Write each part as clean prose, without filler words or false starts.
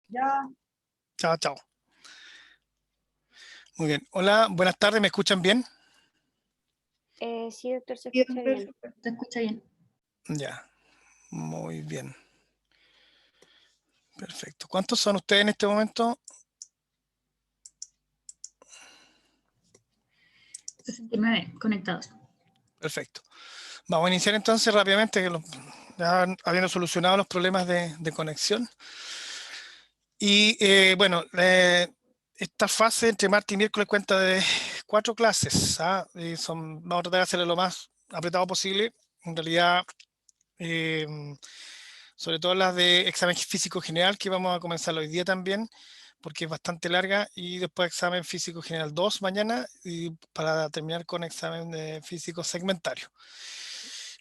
Ya, Chao, chao. Muy bien. Hola, buenas tardes, ¿me escuchan bien? Sí, doctor, se escucha siempre bien. te escucha bien. Ya, muy bien. Perfecto. ¿Cuántos son ustedes en este momento? 69 conectados. Perfecto. Vamos a iniciar entonces rápidamente, ya habiendo solucionado los problemas de conexión. Y bueno, esta fase entre martes y miércoles cuenta de 4 clases. Y vamos a tratar de hacerlo lo más apretado posible. En realidad, eh, sobre todo las de examen físico general, que vamos a comenzar hoy día también, porque es bastante larga, y después examen físico general 2 mañana, y para terminar con examen de físico segmentario.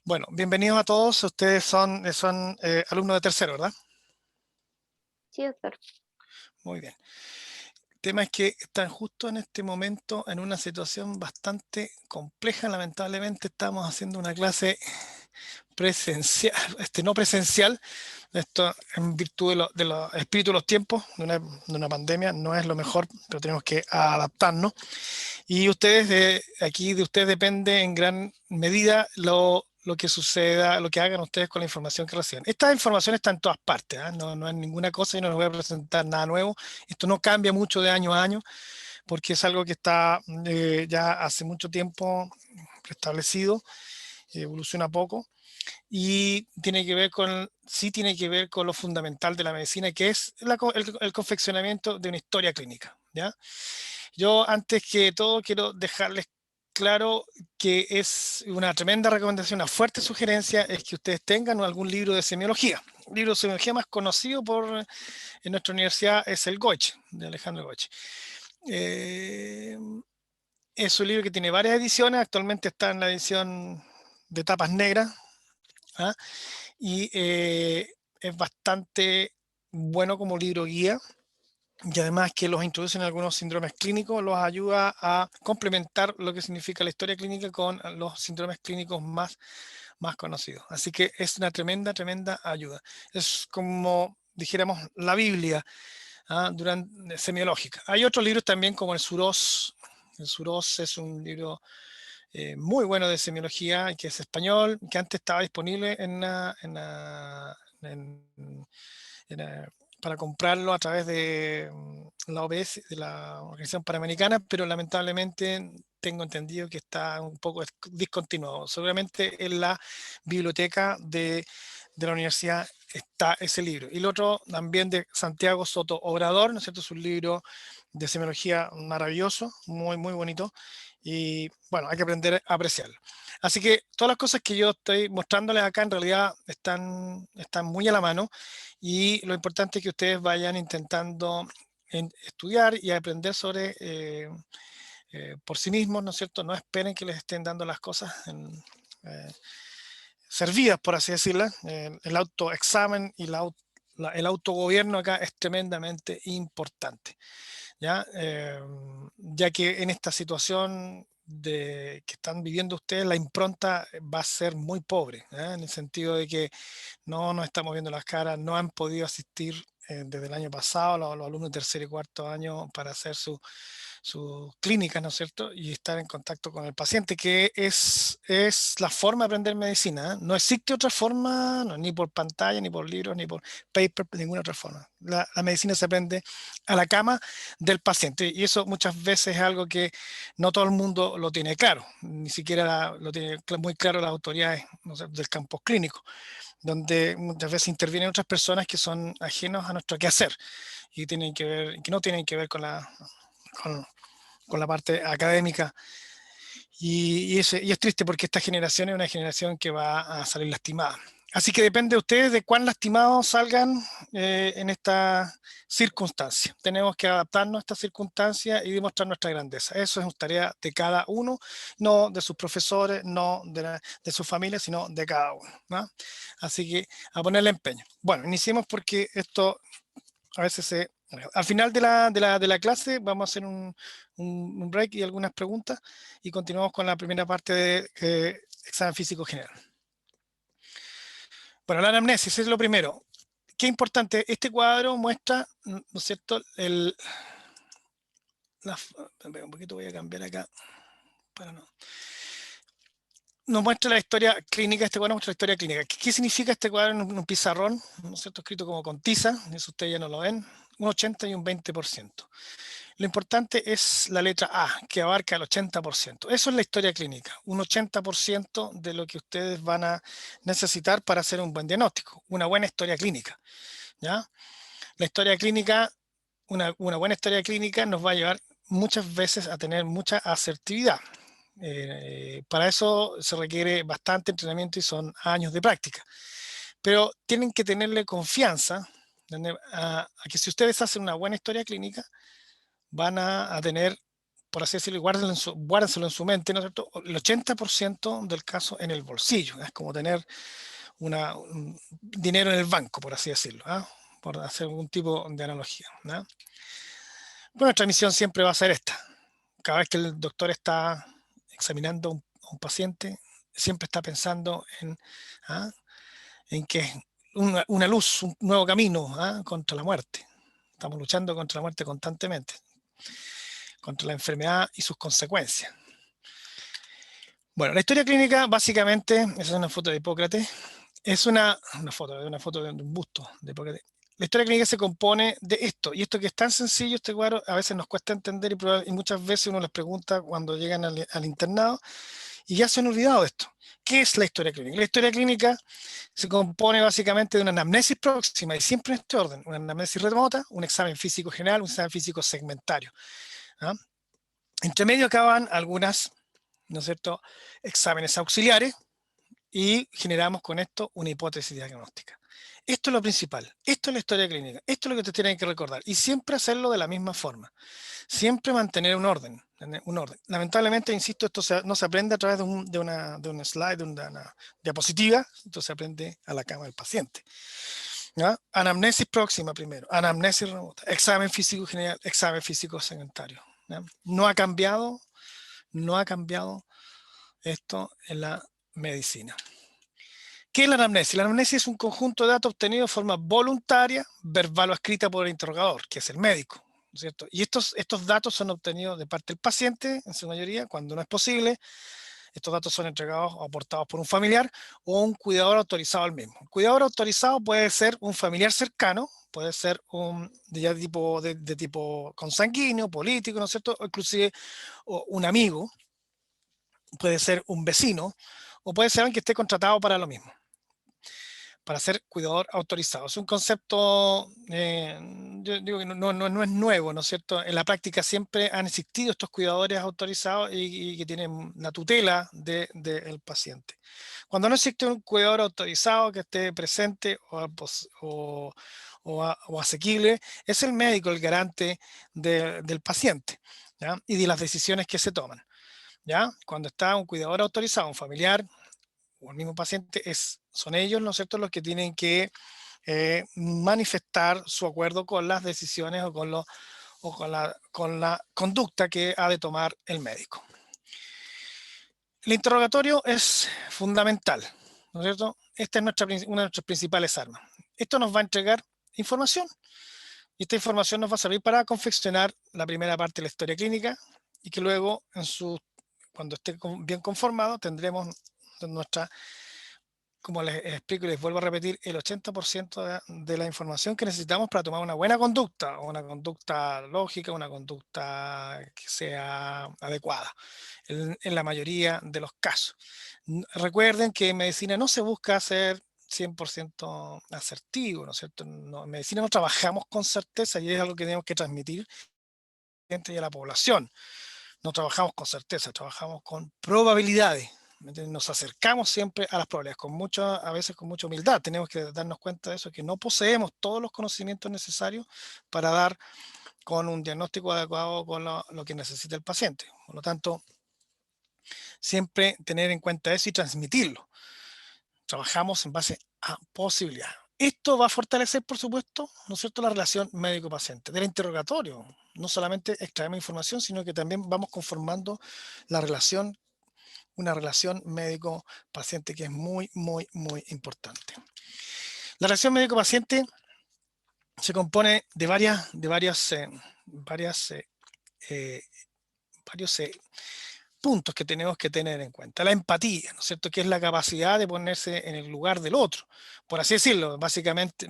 Bueno, bienvenidos a todos. Ustedes son alumnos de tercero, ¿verdad? Sí, doctor. Muy bien. El tema es que están justo en este momento en una situación bastante compleja. Lamentablemente estamos haciendo una clase presencial, no presencial. Esto en virtud de los espíritus de los tiempos, de una pandemia, no es lo mejor, pero tenemos que adaptarnos. Y ustedes, aquí de ustedes depende en gran medida lo que suceda, lo que hagan ustedes con la información que reciben. Esta información está en todas partes, no es ninguna cosa y no les voy a presentar nada nuevo. Esto no cambia mucho de año a año porque es algo que está ya hace mucho tiempo establecido, evoluciona poco y sí tiene que ver con lo fundamental de la medicina, que es el confeccionamiento de una historia clínica, ¿ya? Yo antes que todo quiero dejarles claro que es una tremenda recomendación, una fuerte sugerencia es que ustedes tengan algún libro de semiología. El libro de semiología más conocido en nuestra universidad es el Goethe, de Alejandro Goethe. Es un libro que tiene varias ediciones, actualmente está en la edición de tapas negras, ¿ah? Y es bastante bueno como libro guía. Y además que los introducen algunos síndromes clínicos, los ayuda a complementar lo que significa la historia clínica con los síndromes clínicos más conocidos. Así que es una tremenda ayuda. Es como, dijéramos, la Biblia semiológica. Hay otros libros también como el Suros. El Suros es un libro muy bueno de semiología, que es español, que antes estaba disponible para comprarlo a través de la OBS, de la Organización Panamericana, pero lamentablemente tengo entendido que está un poco discontinuado. Seguramente en la biblioteca de la universidad está ese libro. Y el otro también de Santiago Soto Obrador, ¿no es cierto? Es un libro de semiología maravilloso, muy bonito. Y bueno, hay que aprender a apreciarlo. Así que todas las cosas que yo estoy mostrándoles acá en realidad están muy a la mano y lo importante es que ustedes vayan intentando estudiar y aprender sobre por sí mismos, ¿no es cierto? No esperen que les estén dando las cosas eh, servidas, por así decirlo. El autoexamen y el autogobierno acá es tremendamente importante. Ya que en esta situación que están viviendo ustedes, la impronta va a ser muy pobre, en el sentido de que no nos estamos viendo las caras, no han podido asistir desde el año pasado los alumnos de tercer y cuarto año para hacer sus clínicas, ¿no es cierto? Y estar en contacto con el paciente, que es la forma de aprender medicina. No existe otra forma, no, ni por pantalla, ni por libros, ni por paper, ninguna otra forma. La medicina se aprende a la cama del paciente y eso muchas veces es algo que no todo el mundo lo tiene claro, ni siquiera lo tiene muy claro las autoridades, no sé, del campo clínico, donde muchas veces intervienen otras personas que son ajenos a nuestro quehacer y que no tienen que ver con, con la parte académica. Y es triste porque esta generación es una generación que va a salir lastimada. Así que depende de ustedes de cuán lastimados salgan en esta circunstancia. Tenemos que adaptarnos a esta circunstancia y demostrar nuestra grandeza. Eso es una tarea de cada uno, no de sus profesores, no de su familia, sino de cada uno, ¿no? Así que a ponerle empeño. Bueno, iniciemos porque esto a veces al final de la clase vamos a hacer un break y algunas preguntas y continuamos con la primera parte de examen físico general. Bueno, la anamnesis es lo primero. qué importante, este cuadro muestra, ¿no es cierto? Un poquito voy a cambiar acá para no. Nos muestra la historia clínica, este cuadro muestra la historia clínica. ¿Qué significa este cuadro en un pizarrón? ¿No es cierto? Escrito como con tiza, eso ustedes ya no lo ven, un 80 y un 20%. Lo importante es la letra A, que abarca el 80%. Eso es la historia clínica, un 80% de lo que ustedes van a necesitar para hacer un buen diagnóstico, una buena historia clínica, ¿ya? La historia clínica, una buena historia clínica nos va a llevar muchas veces a tener mucha asertividad. Para eso se requiere bastante entrenamiento y son años de práctica. Pero tienen que tenerle confianza a que si ustedes hacen una buena historia clínica, van a tener, por así decirlo, guárdenselo en su mente, ¿no es cierto?, el 80% del caso en el bolsillo. Es como tener un dinero en el banco, por así decirlo, por hacer algún tipo de analogía, ¿no? Bueno, nuestra misión siempre va a ser esta. Cada vez que el doctor está examinando a un paciente, siempre está pensando en que es una luz, un nuevo camino contra la muerte. Estamos luchando contra la muerte constantemente, contra la enfermedad y sus consecuencias. Bueno, la historia clínica, básicamente, esa es una foto de Hipócrates, es una foto de un busto de Hipócrates. La historia clínica se compone de esto, y esto que es tan sencillo, este cuadro a veces nos cuesta entender y muchas veces uno les pregunta cuando llegan al internado y ya se han olvidado de esto. ¿Qué es la historia clínica? La historia clínica se compone básicamente de una anamnesis próxima y siempre en este orden, una anamnesis remota, un examen físico general, un examen físico segmentario. Entre medio acaban algunas, ¿no es cierto?, exámenes auxiliares y generamos con esto una hipótesis diagnóstica. Esto es lo principal, esto es la historia clínica, esto es lo que ustedes tienen que recordar y siempre hacerlo de la misma forma, siempre mantener un orden. Lamentablemente, insisto, esto no se aprende a través de un slide, de una diapositiva, esto se aprende a la cama del paciente. ¿Ya? Anamnesis próxima primero, anamnesis remota, examen físico general, examen físico segmentario. ¿Ya? No ha cambiado esto en la medicina. ¿Qué es la anamnesis? La anamnesis es un conjunto de datos obtenidos de forma voluntaria, verbal o escrita por el interrogador, que es el médico, ¿no es cierto? Y estos datos son obtenidos de parte del paciente, en su mayoría, cuando no es posible. Estos datos son entregados o aportados por un familiar o un cuidador autorizado al mismo. El cuidador autorizado puede ser un familiar cercano, puede ser de tipo consanguíneo, político, ¿no es cierto? O inclusive un amigo, puede ser un vecino, o puede ser alguien que esté contratado para lo mismo, para ser cuidador autorizado. Es un concepto, yo digo que no es nuevo, ¿no es cierto? En la práctica siempre han existido estos cuidadores autorizados y que tienen la tutela del paciente. Cuando no existe un cuidador autorizado que esté presente o asequible, es el médico el garante del paciente, ¿ya? Y de las decisiones que se toman. ¿Ya? Cuando está un cuidador autorizado, un familiar o el mismo paciente, son ellos, ¿no es cierto?, los que tienen que manifestar su acuerdo con las decisiones o con la conducta que ha de tomar el médico. El interrogatorio es fundamental, ¿no es cierto? Esta es una de nuestras principales armas. Esto nos va a entregar información y esta información nos va a servir para confeccionar la primera parte de la historia clínica y que luego cuando esté bien conformado, tendremos como les explico y les vuelvo a repetir, el 80% de la información que necesitamos para tomar una buena conducta, o una conducta lógica, una conducta que sea adecuada, en la mayoría de los casos. Recuerden que en medicina no se busca ser 100% asertivo, ¿no es cierto? No, en medicina no trabajamos con certeza y es algo que tenemos que transmitir y a la población. No trabajamos con certeza, trabajamos con probabilidades. Nos acercamos siempre a las probabilidades, a veces con mucha humildad. Tenemos que darnos cuenta de eso, que no poseemos todos los conocimientos necesarios para dar con un diagnóstico adecuado con lo que necesita el paciente. Por lo tanto, siempre tener en cuenta eso y transmitirlo. Trabajamos en base a posibilidades. Esto va a fortalecer, por supuesto, ¿no es cierto?, la relación médico-paciente. Del interrogatorio, no solamente extraemos información, sino que también vamos conformando una relación médico-paciente que es muy, muy, muy importante. La relación médico-paciente se compone de varios puntos que tenemos que tener en cuenta. La empatía, ¿no es cierto?, que es la capacidad de ponerse en el lugar del otro, por así decirlo. Básicamente,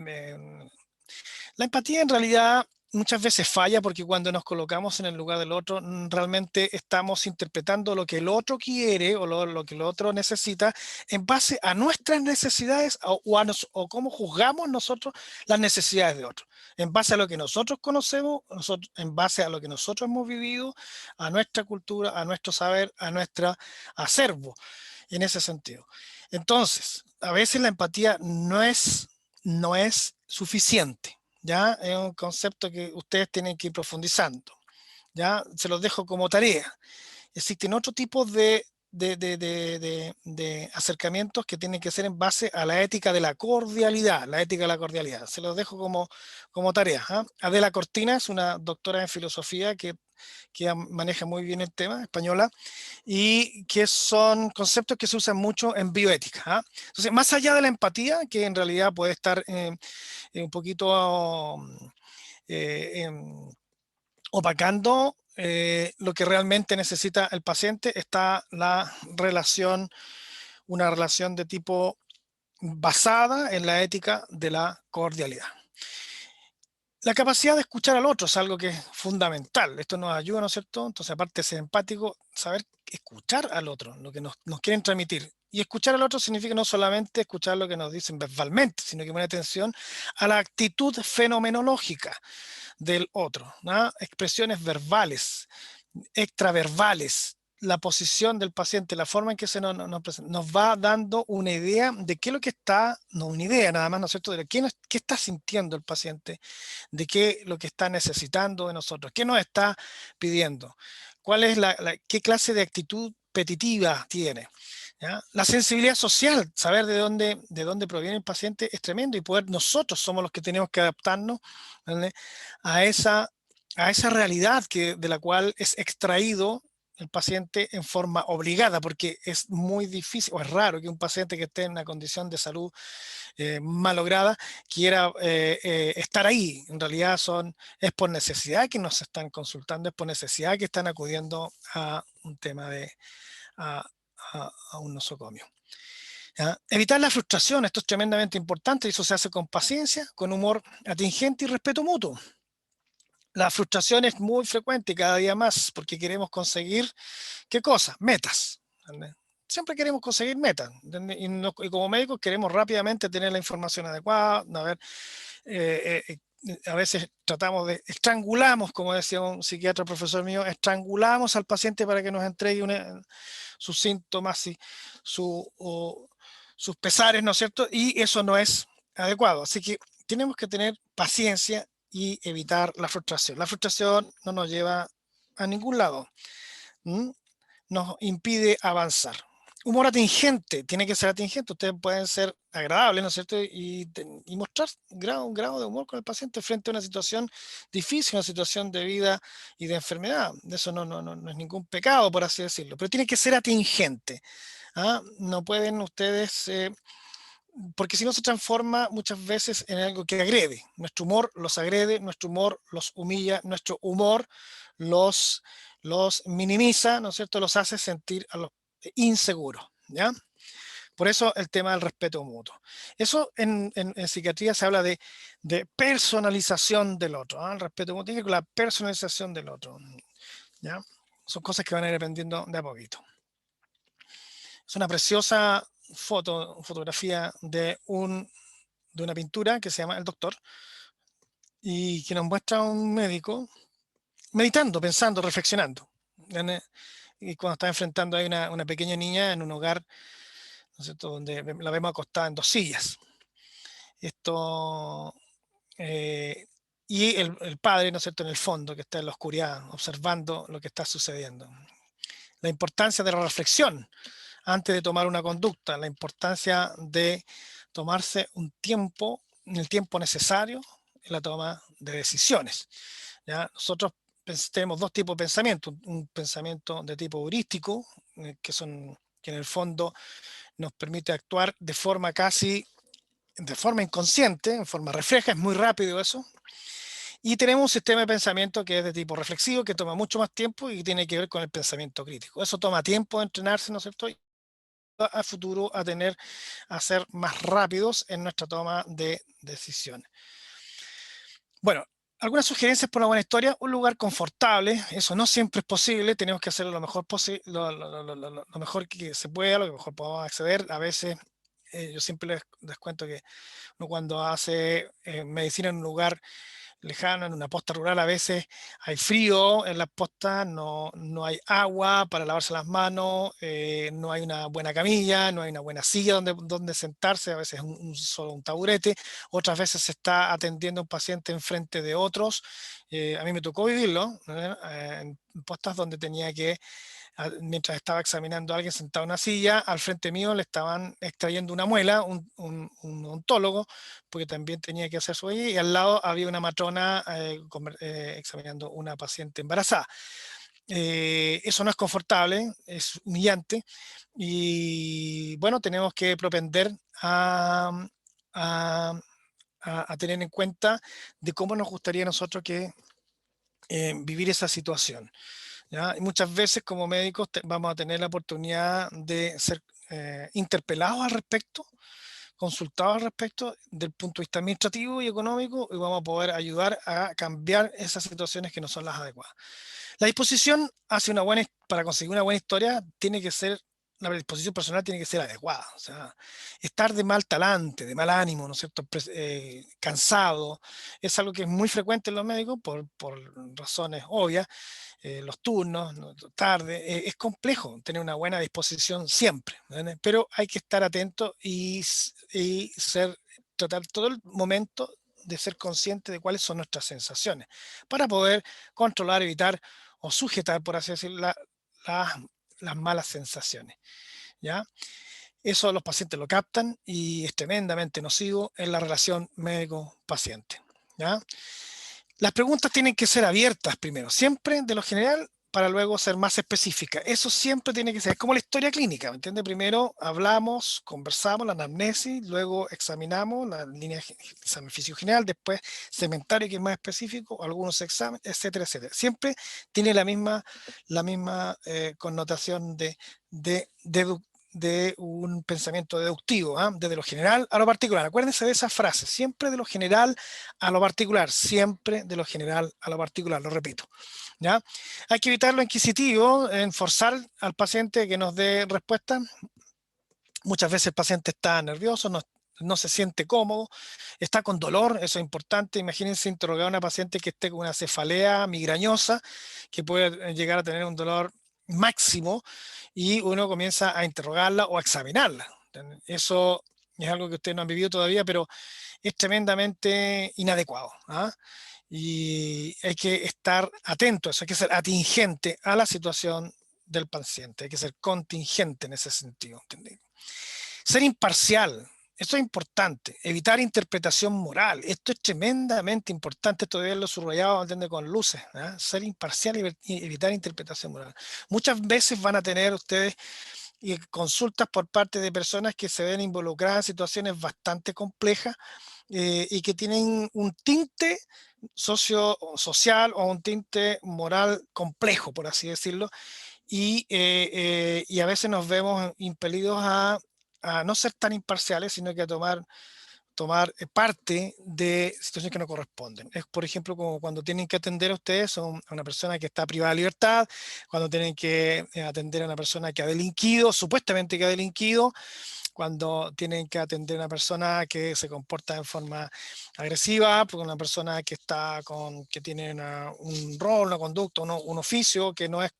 la empatía en realidad muchas veces falla porque cuando nos colocamos en el lugar del otro, realmente estamos interpretando lo que el otro quiere o lo que el otro necesita en base a nuestras necesidades o cómo juzgamos nosotros las necesidades de otros. En base a lo que nosotros conocemos, en base a lo que nosotros hemos vivido, a nuestra cultura, a nuestro saber, a nuestro acervo, en ese sentido. Entonces, a veces la empatía no es suficiente. ¿Ya? Es un concepto que ustedes tienen que ir profundizando. ¿Ya? Se los dejo como tarea. Existen otro tipo de acercamientos que tienen que ser en base a la ética de la cordialidad. La ética de la cordialidad. Se los dejo como tarea. ¿Ah? Adela Cortina es una doctora en filosofía que maneja muy bien el tema, española, y que son conceptos que se usan mucho en bioética. ¿Ah? Entonces, más allá de la empatía, que en realidad puede estar un poquito opacando lo que realmente necesita el paciente, está una relación de tipo basada en la ética de la cordialidad. La capacidad de escuchar al otro es algo que es fundamental. Esto nos ayuda, ¿no es cierto? Entonces, aparte de ser empático, saber escuchar al otro, lo que nos quieren transmitir. Y escuchar al otro significa no solamente escuchar lo que nos dicen verbalmente, sino que poner atención a la actitud fenomenológica del otro, ¿no? Expresiones verbales, extraverbales, la posición del paciente, la forma en que se nos va dando una idea de qué es lo que está, no una idea nada más, ¿no es cierto?, de qué está sintiendo el paciente, de qué lo que está necesitando de nosotros, qué nos está pidiendo, cuál es qué clase de actitud petitiva tiene. ¿Ya? La sensibilidad social, saber de dónde proviene el paciente es tremendo y nosotros somos los que tenemos que adaptarnos, ¿vale?, a esa realidad de la cual es extraído el paciente en forma obligada, porque es muy difícil o es raro que un paciente que esté en una condición de salud malograda quiera estar ahí. En realidad es por necesidad que nos están consultando, es por necesidad que están acudiendo a un tema a un nosocomio. ¿Ya? Evitar la frustración, esto es tremendamente importante y eso se hace con paciencia, con humor atingente y respeto mutuo. La frustración es muy frecuente cada día más porque queremos conseguir, ¿qué cosa? Metas. ¿Entiendes? Siempre queremos conseguir metas. Y como médicos queremos rápidamente tener la información adecuada. A veces estrangulamos, como decía un psiquiatra profesor mío, estrangulamos al paciente para que nos entregue sus síntomas y sus pesares, ¿no es cierto? Y eso no es adecuado. Así que tenemos que tener paciencia y evitar la frustración. La frustración no nos lleva a ningún lado. Nos impide avanzar. Humor atingente, tiene que ser atingente. Ustedes pueden ser agradables, ¿no es cierto? Y mostrar un grado de humor con el paciente frente a una situación difícil, una situación de vida y de enfermedad. Eso no es ningún pecado, por así decirlo, pero tiene que ser atingente. ¿Ah? No pueden ustedes porque si no se transforma muchas veces en algo que agrede. Nuestro humor los agrede, nuestro humor los humilla, nuestro humor los minimiza, ¿no es cierto? Los hace sentir inseguros, ¿ya? Por eso el tema del respeto mutuo. Eso en psiquiatría se habla de personalización del otro, ¿eh? El respeto mutuo tiene que ver con la personalización del otro, ¿ya? Son cosas que van a ir aprendiendo de a poquito. Es una preciosa fotografía de una pintura que se llama El Doctor y que nos muestra a un médico meditando, pensando, reflexionando. Y cuando está enfrentando a una pequeña niña en un hogar, ¿no es cierto?, donde la vemos acostada en 2 sillas. Y el padre, ¿no es cierto?, en el fondo, que está en la oscuridad, observando lo que está sucediendo. La importancia de la reflexión antes de tomar una conducta, la importancia de tomarse el tiempo necesario en la toma de decisiones. ¿Ya? Nosotros tenemos 2 tipos de pensamiento, un pensamiento de tipo heurístico, que en el fondo nos permite actuar de forma inconsciente, en forma refleja, es muy rápido eso, Y tenemos un sistema de pensamiento que es de tipo reflexivo, que toma mucho más tiempo y tiene que ver con el pensamiento crítico. Eso toma tiempo de entrenarse, ¿no es cierto? Y a futuro a ser más rápidos en nuestra toma de decisiones. Bueno, algunas sugerencias por una buena historia: un lugar confortable. Eso no siempre es posible, tenemos que hacerlo lo mejor posible, lo mejor que se pueda, lo que mejor podamos acceder. A veces, yo siempre les cuento que uno cuando hace medicina en un lugar lejano, en una posta rural, a veces hay frío en las postas, no hay agua para lavarse las manos, no hay una buena camilla, no hay una buena silla donde sentarse, a veces solo un taburete, otras veces se está atendiendo a un paciente enfrente de otros. A mí me tocó vivirlo, en postas donde tenía que, mientras estaba examinando a alguien sentado en una silla, al frente mío le estaban extrayendo una muela, un odontólogo, porque también tenía que hacer su y al lado había una matrona examinando una paciente embarazada. Eso no es confortable, es humillante, y bueno, tenemos que propender a, a tener en cuenta de cómo nos gustaría a nosotros que vivir esa situación. ¿Ya? Y muchas veces como médicos vamos a tener la oportunidad de ser interpelados al respecto, consultados al respecto del punto de vista administrativo y económico, y vamos a poder ayudar a cambiar esas situaciones que no son las adecuadas. La disposición para conseguir una buena historia tiene que ser, la disposición personal tiene que ser adecuada. O sea, estar de mal talante, de mal ánimo, ¿no es cierto? Cansado, es algo que es muy frecuente en los médicos por razones obvias. Los turnos, ¿no? Tarde, es complejo tener una buena disposición siempre, ¿vale? Pero hay que estar atento y tratar todo el momento de ser consciente de cuáles son nuestras sensaciones, para poder controlar, evitar o sujetar, por así decirlo, las malas sensaciones, ¿ya? Eso los pacientes lo captan y es tremendamente nocivo en la relación médico-paciente, ¿ya? Las preguntas tienen que ser abiertas primero, siempre de lo general, para luego ser más específicas. Eso siempre tiene que ser, es como la historia clínica, ¿me entiende? Primero hablamos, conversamos, la anamnesis, luego examinamos la línea de examen físico general, después segmentario, que es más específico, algunos exámenes, etcétera, etcétera. Siempre tiene la misma connotación de un pensamiento deductivo, ¿eh? Desde lo general a lo particular. Acuérdense de esa frase, siempre de lo general a lo particular, siempre de lo general a lo particular, lo repito, ¿ya? Hay que evitar lo inquisitivo, en forzar al paciente que nos dé respuesta. Muchas veces el paciente está nervioso, no se siente cómodo, está con dolor, eso es importante. Imagínense interrogar a una paciente que esté con una cefalea migrañosa, que puede llegar a tener un dolor máximo, y uno comienza a interrogarla o a examinarla. Eso es algo que ustedes no han vivido todavía, pero es tremendamente inadecuado, ¿ah? Y hay que estar atento a eso, hay que ser atingente a la situación del paciente, hay que ser contingente en ese sentido, ¿entendés? Ser imparcial, esto es importante. Evitar interpretación moral, esto es tremendamente importante. Esto debe haberlo subrayado, ¿entiende? Con luces, ¿eh? Ser imparcial y evitar interpretación moral. Muchas veces van a tener ustedes consultas por parte de personas que se ven involucradas en situaciones bastante complejas, y que tienen un tinte social o un tinte moral complejo, por así decirlo, y a veces nos vemos impelidos a no ser tan imparciales, sino que a tomar parte de situaciones que no corresponden. Es, por ejemplo, como cuando tienen que atender a ustedes a una persona que está privada de libertad, cuando tienen que atender a una persona que ha delinquido, supuestamente que ha delinquido, cuando tienen que atender a una persona que se comporta en forma agresiva, porque una persona que tiene un rol, una conducta, un oficio que no es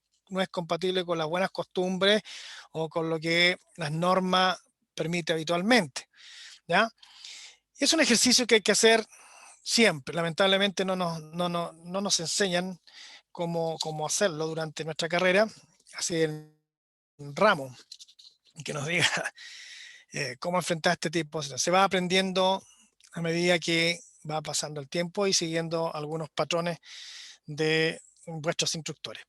compatible con las buenas costumbres o con lo que las normas permite habitualmente, ¿ya? Es un ejercicio que hay que hacer siempre. Lamentablemente no nos enseñan cómo hacerlo durante nuestra carrera, así en ramo, que nos diga cómo enfrentar este tipo de situaciones. Se va aprendiendo a medida que va pasando el tiempo y siguiendo algunos patrones de vuestros instructores.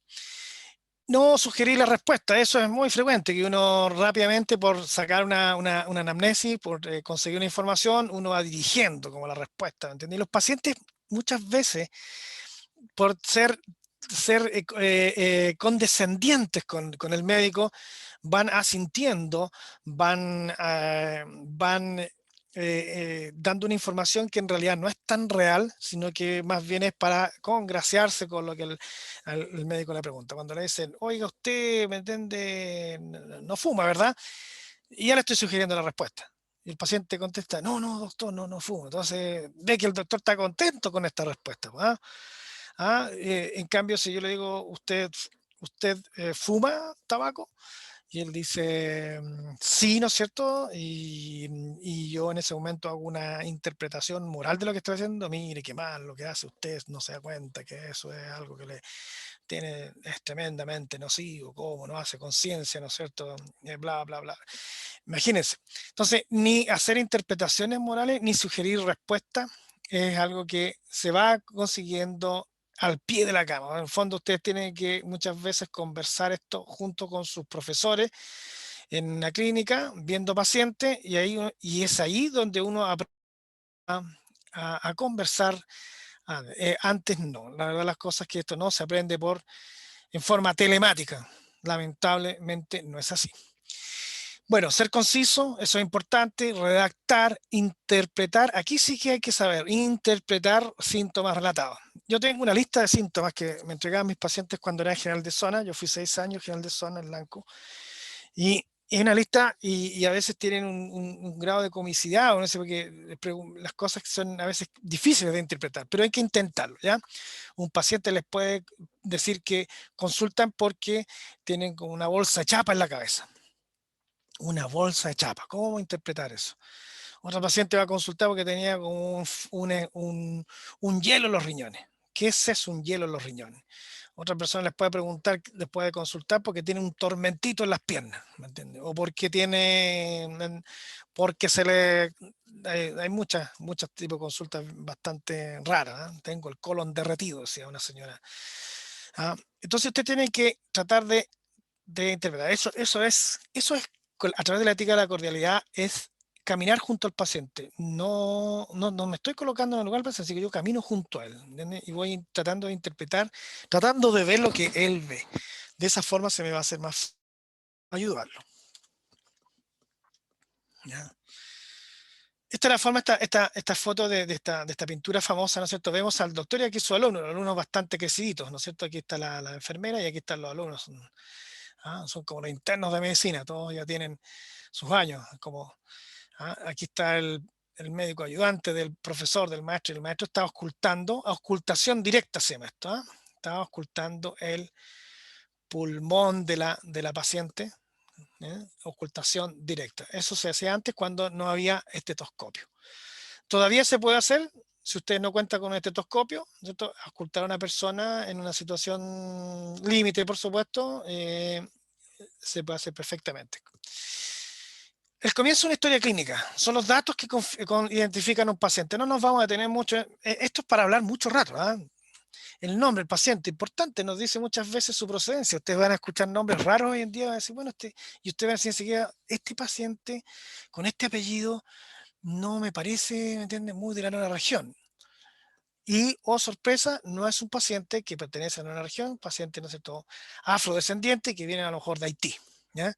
No sugerir la respuesta, eso es muy frecuente, que uno rápidamente, por sacar una anamnesis, por conseguir una información, uno va dirigiendo como la respuesta, ¿entendés? Los pacientes muchas veces por ser condescendientes con el médico, van asintiendo, van dando una información que en realidad no es tan real, sino que más bien es para congraciarse con lo que el médico le pregunta. Cuando le dicen, oiga, usted, ¿me entiende? No fuma, ¿verdad? Y ya le estoy sugiriendo la respuesta. Y el paciente contesta, no, no, doctor, no, no fumo. Entonces ve que el doctor está contento con esta respuesta. ¿Ah? En cambio, si yo le digo, ¿usted fuma tabaco? Y él dice, sí, ¿no es cierto? Y yo en ese momento hago una interpretación moral de lo que estoy haciendo. Mire, qué mal lo que hace usted, no se da cuenta que eso es algo que le es tremendamente nocivo, cómo no hace conciencia, ¿no es cierto? Bla, bla, bla. Imagínense. Entonces, ni hacer interpretaciones morales, ni sugerir respuestas, es algo que se va consiguiendo al pie de la cama. En el fondo, ustedes tienen que muchas veces conversar esto junto con sus profesores en una clínica, viendo pacientes, y es ahí donde uno aprende a conversar. Antes no, la verdad las cosas que esto no se aprende en forma telemática. Lamentablemente no es así. Bueno, ser conciso, eso es importante, redactar, interpretar, aquí sí que hay que saber, interpretar síntomas relatados. Yo tengo una lista de síntomas que me entregaban mis pacientes cuando era general de zona, yo fui 6 años general de zona en Lanco, y es una lista y a veces tienen un grado de comicidad, o no sé, porque las cosas son a veces difíciles de interpretar, pero hay que intentarlo, ¿ya? Un paciente les puede decir que consultan porque tienen como una bolsa de chapa en la cabeza. Una bolsa de chapa. ¿Cómo interpretar eso? Otra paciente va a consultar porque tenía como un hielo en los riñones. ¿Qué es eso, un hielo en los riñones? Otra persona les puede preguntar, les puede consultar porque tiene un tormentito en las piernas, ¿me entiendes? O porque se le... Hay muchos tipos de consultas bastante raras. ¿Eh? Tengo el colon derretido, decía una señora. ¿Ah? Entonces usted tiene que tratar de interpretar. Eso es a través de la ética de la cordialidad, es caminar junto al paciente. No, no, no me estoy colocando en el lugar del paciente, así que yo camino junto a él, ¿entiendes? Y voy tratando de interpretar, tratando de ver lo que él ve. De esa forma se me va a hacer más ayudarlo. ¿Ya? Esta es la forma, esta foto de esta pintura famosa, ¿no es cierto? Vemos al doctor y aquí su alumno, los alumnos bastante creciditos, ¿no es cierto? Aquí está la enfermera y aquí están los alumnos. Son como los internos de medicina, todos ya tienen sus años. Aquí está el médico ayudante del profesor, del maestro, y el maestro está ocultando, auscultación directa se llama esto, está auscultando el pulmón de la paciente, ocultación directa. Eso se hacía antes cuando no había estetoscopio. Todavía se puede hacer, si usted no cuenta con un estetoscopio, ¿cierto? Auscultar a una persona en una situación límite, por supuesto, se puede hacer perfectamente. El comienzo de una historia clínica son los datos que identifican a un paciente. No nos vamos a detener mucho. Esto es para hablar mucho rato. El nombre, el paciente, importante, nos dice muchas veces su procedencia. Ustedes van a escuchar nombres raros hoy en día, van a decir, bueno, y usted va a decir enseguida, este paciente con este apellido no me parece, ¿me entiende?, muy de la nueva región. Y, oh sorpresa, no es un paciente que pertenece a una región, paciente, ¿no es cierto?, afrodescendiente que viene a lo mejor de Haití. ¿Ya?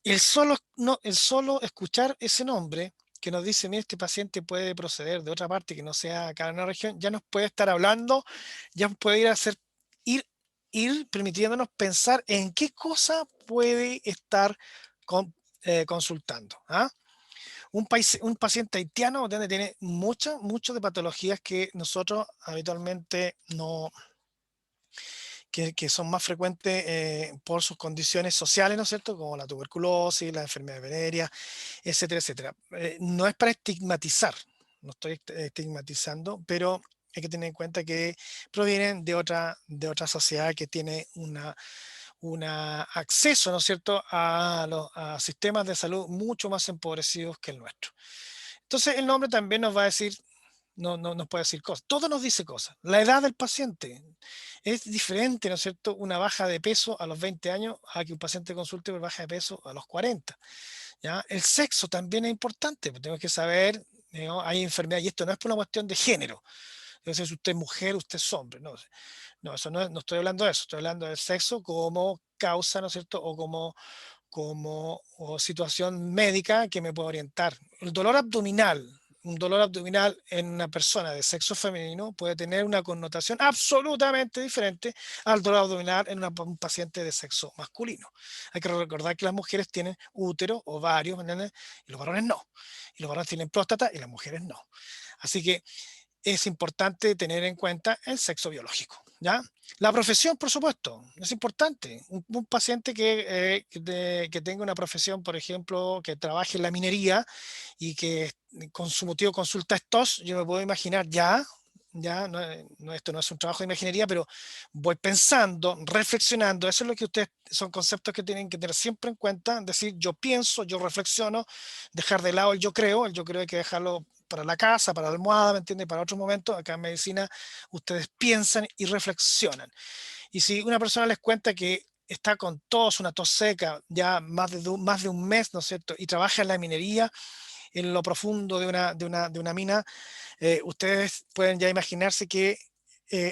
El solo escuchar ese nombre que nos dice, mira, este paciente puede proceder de otra parte que no sea acá en la región, ya nos puede estar hablando, ya puede ir permitiéndonos pensar en qué cosa puede estar consultando. Un paciente haitiano donde tiene mucho de patologías que nosotros habitualmente no, que son más frecuentes por sus condiciones sociales, ¿no es cierto? Como la tuberculosis, la enfermedad venérea, etcétera, etcétera. No es para estigmatizar, no estoy estigmatizando, pero hay que tener en cuenta que provienen de otra sociedad que tiene un acceso, ¿no es cierto?, a sistemas de salud mucho más empobrecidos que el nuestro. Entonces, el nombre también nos va a decir, no nos puede decir cosas. Todo nos dice cosas. La edad del paciente es diferente, ¿no es cierto? Una baja de peso a los 20 años a que un paciente consulte por baja de peso a los 40. ¿Ya? El sexo también es importante, pues tenemos que saber, ¿no? Hay enfermedad, y esto no es por una cuestión de género. Yo sé si usted es mujer, usted es hombre. No, no, eso no estoy hablando de eso. Estoy hablando del sexo como causa, ¿no es cierto? O como o situación médica que me puede orientar. El dolor abdominal, un dolor abdominal en una persona de sexo femenino puede tener una connotación absolutamente diferente al dolor abdominal en un paciente de sexo masculino. Hay que recordar que las mujeres tienen útero, ovarios, ¿entiendes? Y los varones no. Y los varones tienen próstata y las mujeres no. Así que es importante tener en cuenta el sexo biológico, ¿ya? La profesión, por supuesto, es importante. Un paciente que tenga una profesión, por ejemplo, que trabaje en la minería y que con su motivo consulta estos, yo me puedo imaginar ya no, esto no es un trabajo de imaginería, pero voy pensando, reflexionando, eso es lo que ustedes, son conceptos que tienen que tener siempre en cuenta, decir yo pienso, yo reflexiono, dejar de lado el yo creo hay que dejarlo para la casa, para la almohada, ¿me entiende? Para otros momentos, acá en medicina ustedes piensan y reflexionan. Y si una persona les cuenta que está con tos, una tos seca, ya más de un mes, ¿no es cierto? Y trabaja en la minería, en lo profundo de una mina, ustedes pueden ya imaginarse que,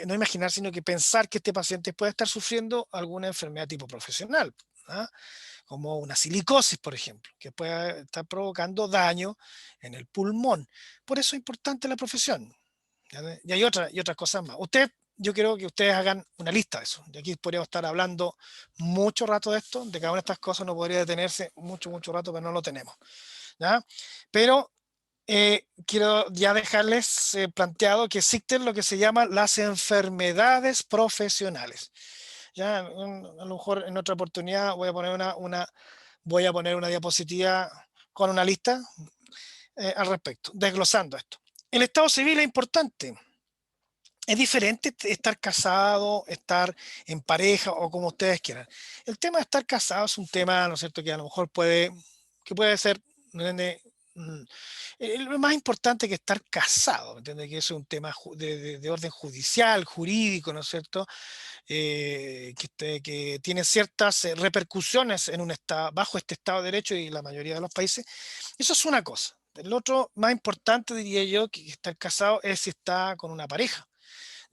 no imaginar, sino que pensar que este paciente puede estar sufriendo alguna enfermedad tipo profesional, ¿ah? Como una silicosis, por ejemplo, que puede estar provocando daño en el pulmón. Por eso es importante la profesión. Y hay otras cosas más. Yo quiero que ustedes hagan una lista de eso. De aquí podríamos estar hablando mucho rato de esto, de cada una de estas cosas no podría detenerse mucho rato, pero no lo tenemos, ¿ya? Pero quiero ya dejarles planteado que existen lo que se llama las enfermedades profesionales. Ya, a lo mejor en otra oportunidad voy a poner una diapositiva con una lista al respecto, desglosando esto. El estado civil es importante. Es diferente estar casado, estar en pareja o como ustedes quieran. El tema de estar casado es un tema, ¿no es cierto?, que a lo mejor puede ser, ¿no entiende? Lo más importante que estar casado, ¿me entiende? Que eso es un tema de orden judicial, jurídico, ¿no es cierto? Que tiene ciertas repercusiones en un estado, bajo este Estado de Derecho y la mayoría de los países. Eso es una cosa. El otro más importante, diría yo, que estar casado es si está con una pareja.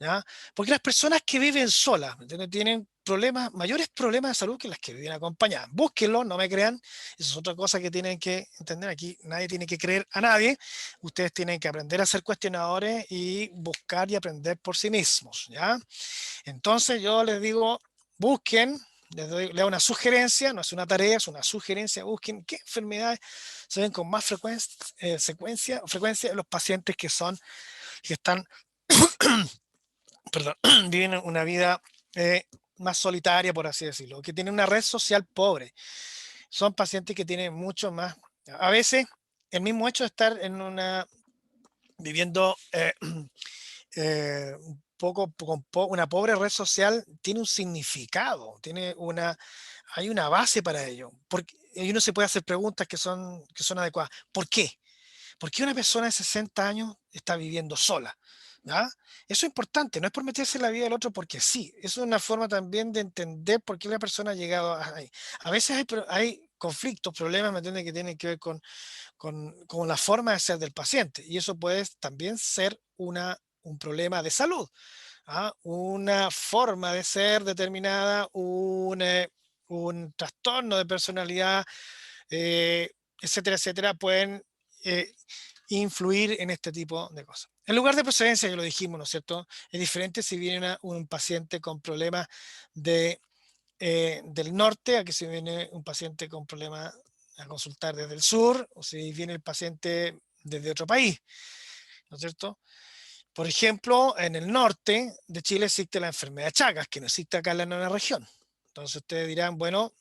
¿Ya? Porque las personas que viven solas, ¿me entiendes? Tienen problemas, mayores problemas de salud que las que viven acompañadas. Búsquenlo, no me crean. Eso es otra cosa que tienen que entender. Aquí nadie tiene que creer a nadie. Ustedes tienen que aprender a ser cuestionadores y buscar y aprender por sí mismos, ¿ya? Entonces yo les digo, busquen, les doy una sugerencia, no es una tarea, es una sugerencia, busquen qué enfermedades se ven con más frecuencia en los pacientes que están perdón, viven una vida más solitaria, por así decirlo, que tienen una red social pobre. Son pacientes que tienen mucho más. A veces, el mismo hecho de estar viviendo un poco con una pobre red social tiene un significado, hay una base para ello. Y uno se puede hacer preguntas que son adecuadas. ¿Por qué? ¿Por qué una persona de 60 años está viviendo sola? ¿Ya? Eso es importante, no es por meterse en la vida del otro porque sí, eso es una forma también de entender por qué la persona ha llegado ahí. A veces hay conflictos, problemas, ¿me entiendes?, que tienen que ver con la forma de ser del paciente y eso puede también ser un problema de salud, ¿ah? Una forma de ser determinada, un trastorno de personalidad, etcétera, etcétera, pueden eh, influir en este tipo de cosas. El lugar de procedencia, ya lo dijimos, ¿no es cierto? Es diferente si viene un paciente con problemas del norte a que si viene un paciente con problemas a consultar desde el sur o si viene el paciente desde otro país, ¿no es cierto? Por ejemplo, en el norte de Chile existe la enfermedad de Chagas, que no existe acá en la nueva región. Entonces ustedes dirán, bueno,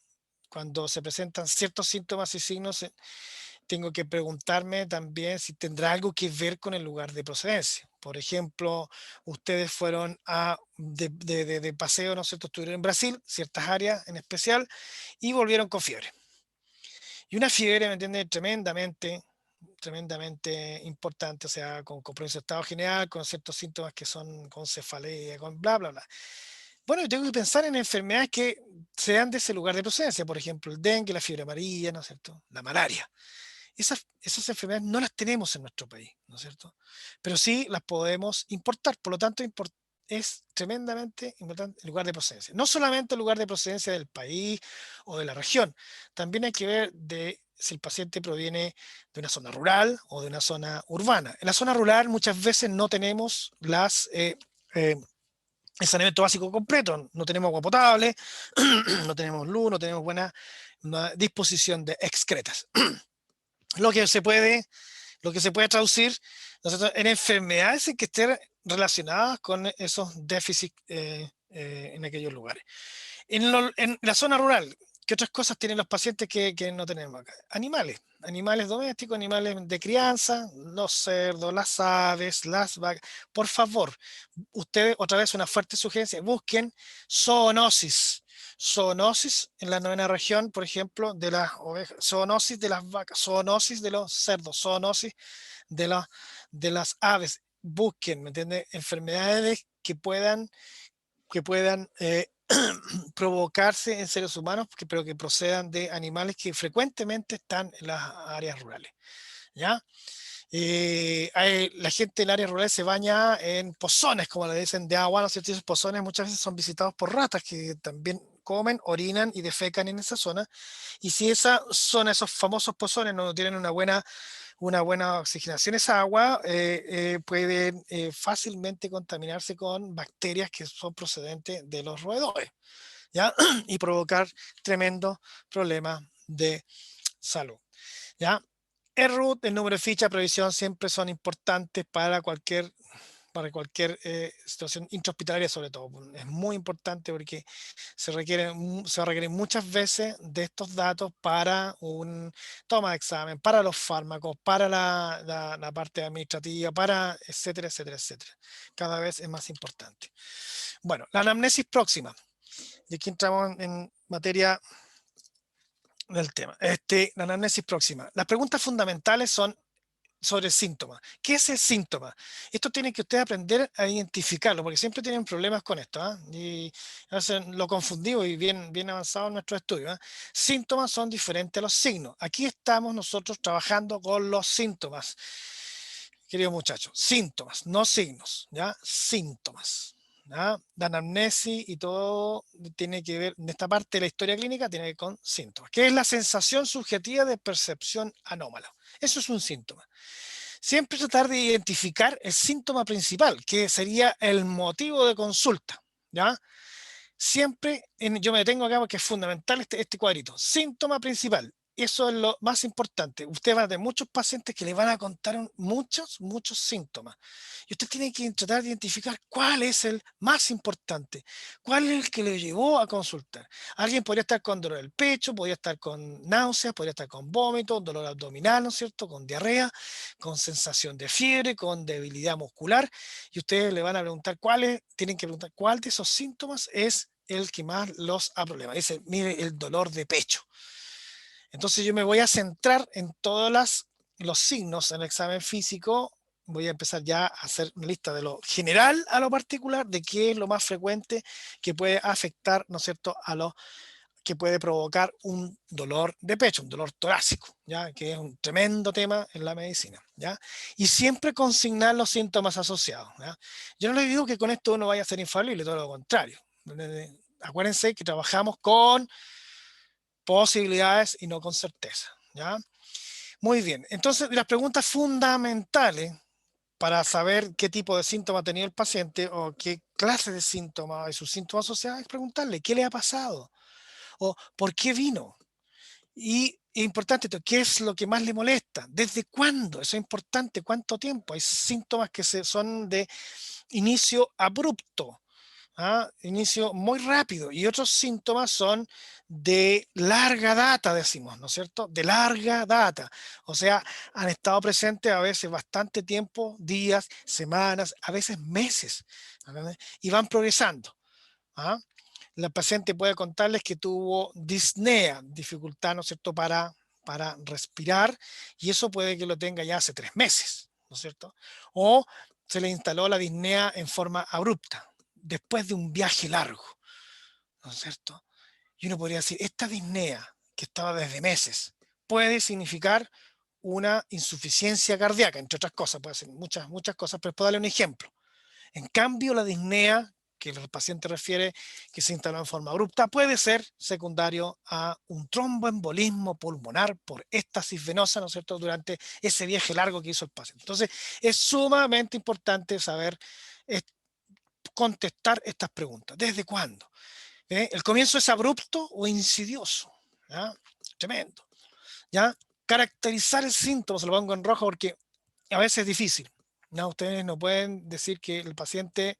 cuando se presentan ciertos síntomas y signos, tengo que preguntarme también si tendrá algo que ver con el lugar de procedencia. Por ejemplo, ustedes fueron de paseo, ¿no es cierto? Estuvieron en Brasil, ciertas áreas en especial, y volvieron con fiebre. Y una fiebre, ¿me entiendes?, tremendamente importante, o sea, con compromiso de estado general, con ciertos síntomas que son con cefalea, con bla, bla, bla. Bueno, yo tengo que pensar en enfermedades que sean de ese lugar de procedencia, por ejemplo, el dengue, la fiebre amarilla, ¿no es cierto?, la malaria. esas enfermedades no las tenemos en nuestro país, ¿no es cierto? Pero sí las podemos importar, por lo tanto es tremendamente importante el lugar de procedencia. No solamente el lugar de procedencia del país o de la región, también hay que ver de si el paciente proviene de una zona rural o de una zona urbana. En la zona rural muchas veces no tenemos el saneamiento básico completo, no tenemos agua potable, no tenemos luz, no tenemos buena disposición de excretas. Lo que se puede traducir, ¿no es cierto?, en enfermedades que estén relacionadas con esos déficits en aquellos lugares. En la zona rural, ¿qué otras cosas tienen los pacientes que no tenemos acá? Animales domésticos, animales de crianza, los cerdos, las aves, las vacas. Por favor, ustedes, otra vez una fuerte sugerencia, busquen zoonosis. Zoonosis en la 9ª región, por ejemplo, de las ovejas, zoonosis de las vacas, zoonosis de los cerdos, zoonosis de las aves. Busquen, ¿me entiendes?, enfermedades que puedan provocarse en seres humanos, pero que procedan de animales que frecuentemente están en las áreas rurales. ¿Ya? La gente en áreas rurales se baña en pozones, como le dicen, de agua, ¿no es cierto? Y esos pozones muchas veces son visitados por ratas que también comen, orinan y defecan en esa zona. Y si esa zona, esos famosos pozones, no tienen una buena oxigenación, esa agua puede fácilmente contaminarse con bacterias que son procedentes de los roedores, ¿ya? Y provocar tremendos problemas de salud, ¿ya? El RUT, el número de ficha, previsión siempre son importantes para cualquier situación intrahospitalaria, sobre todo. Es muy importante porque se va a requerir muchas veces de estos datos para un toma de examen, para los fármacos, para la parte administrativa, para etcétera, etcétera, etcétera. Cada vez es más importante. Bueno, la anamnesis próxima. Y aquí entramos en materia del tema. La anamnesis próxima. Las preguntas fundamentales son sobre el síntoma. ¿Qué es el síntoma? Esto tiene que usted aprender a identificarlo, porque siempre tienen problemas con esto, ¿eh? Y a veces lo confundimos y bien avanzado en nuestro estudio, ¿eh? Síntomas son diferentes a los signos. Aquí estamos nosotros trabajando con los síntomas, queridos muchachos. Síntomas, no signos, ¿ya? Síntomas. ¿Ya? La anamnesis y todo tiene que ver, en esta parte de la historia clínica, tiene que ver con síntomas, que es la sensación subjetiva de percepción anómala. Eso es un síntoma. Siempre tratar de identificar el síntoma principal, que sería el motivo de consulta, ¿ya? Siempre, yo me detengo acá porque es fundamental este cuadrito. Síntoma principal. Eso es lo más importante. Usted va a tener muchos pacientes que le van a contar muchos síntomas. Y usted tiene que tratar de identificar cuál es el más importante, cuál es el que le llevó a consultar. Alguien podría estar con dolor del pecho, podría estar con náuseas, podría estar con vómito, dolor abdominal, ¿no es cierto?, con diarrea, con sensación de fiebre, con debilidad muscular. Y ustedes le van a preguntar tienen que preguntar cuál de esos síntomas es el que más los ha problemado. Dice, mire, el dolor de pecho. Entonces yo me voy a centrar en todos los signos en el examen físico. Voy a empezar ya a hacer una lista de lo general a lo particular, de qué es lo más frecuente que puede afectar, ¿no es cierto?, que puede provocar un dolor de pecho, un dolor torácico, ¿ya?, que es un tremendo tema en la medicina, ¿ya? Y siempre consignar los síntomas asociados, ¿ya? Yo no le digo que con esto uno vaya a ser infalible, todo lo contrario. Acuérdense que trabajamos con posibilidades y no con certeza, ¿ya? Muy bien, entonces las preguntas fundamentales para saber qué tipo de síntoma ha tenido el paciente o qué clase de síntomas y sus síntomas asociados es preguntarle qué le ha pasado o por qué vino. Y es importante esto, ¿qué es lo que más le molesta? ¿Desde cuándo? Eso es importante, ¿cuánto tiempo? Hay síntomas que son de inicio abrupto, inicio muy rápido, y otros síntomas son de larga data, decimos, ¿no es cierto? De larga data, o sea, han estado presentes a veces bastante tiempo, días, semanas, a veces meses, ¿verdad?, y van progresando. La paciente puede contarles que tuvo disnea, dificultad, ¿no es cierto?, para respirar, y eso puede que lo tenga ya hace 3 meses, ¿no es cierto? O se le instaló la disnea en forma abrupta, después de un viaje largo, ¿no es cierto? Y uno podría decir, esta disnea que estaba desde meses puede significar una insuficiencia cardíaca, entre otras cosas, puede ser muchas cosas, pero puedo darle un ejemplo. En cambio, la disnea que el paciente refiere que se instaló en forma abrupta puede ser secundario a un tromboembolismo pulmonar por éstasis venosa, ¿no es cierto?, durante ese viaje largo que hizo el paciente. Entonces, es sumamente importante saber contestar estas preguntas. ¿Desde cuándo? ¿El comienzo es abrupto o insidioso? ¿Ya? Tremendo. ¿Ya? Caracterizar el síntoma, se lo pongo en rojo porque a veces es difícil. ¿No? Ustedes no pueden decir que el paciente,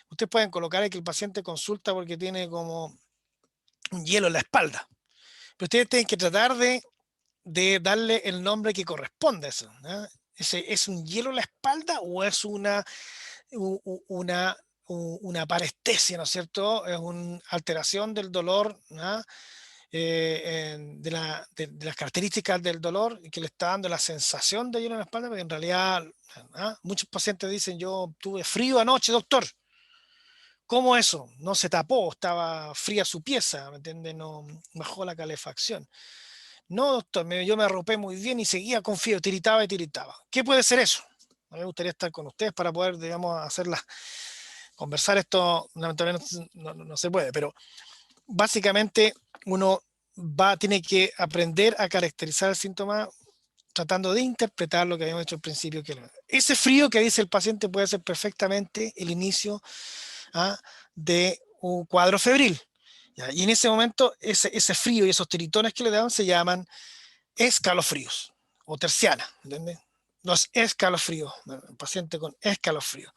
ustedes pueden colocar que el paciente consulta porque tiene como un hielo en la espalda, pero ustedes tienen que tratar de darle el nombre que corresponde a eso. ¿No? ¿Es un hielo en la espalda o es una parestesia, ¿no es cierto? Es una alteración del dolor, ¿no? De las características del dolor que le está dando la sensación de hielo en la espalda, porque en realidad muchos pacientes dicen, yo tuve frío anoche, doctor. ¿Cómo eso? No se tapó, estaba fría su pieza, ¿me entiende? No bajó la calefacción. No, doctor, yo me arropé muy bien y seguía con fiebre, tiritaba y tiritaba. ¿Qué puede ser eso? A mí me gustaría estar con ustedes para poder, digamos, conversar esto. Lamentablemente no se puede, pero básicamente uno tiene que aprender a caracterizar el síntoma tratando de interpretar lo que habíamos hecho al principio. Ese frío que dice el paciente puede ser perfectamente el inicio de un cuadro febril. ¿Ya? Y en ese momento, ese frío y esos tiritones que le dan se llaman escalofríos o terciana, ¿entiendes? Los escalofríos, el paciente con escalofrío.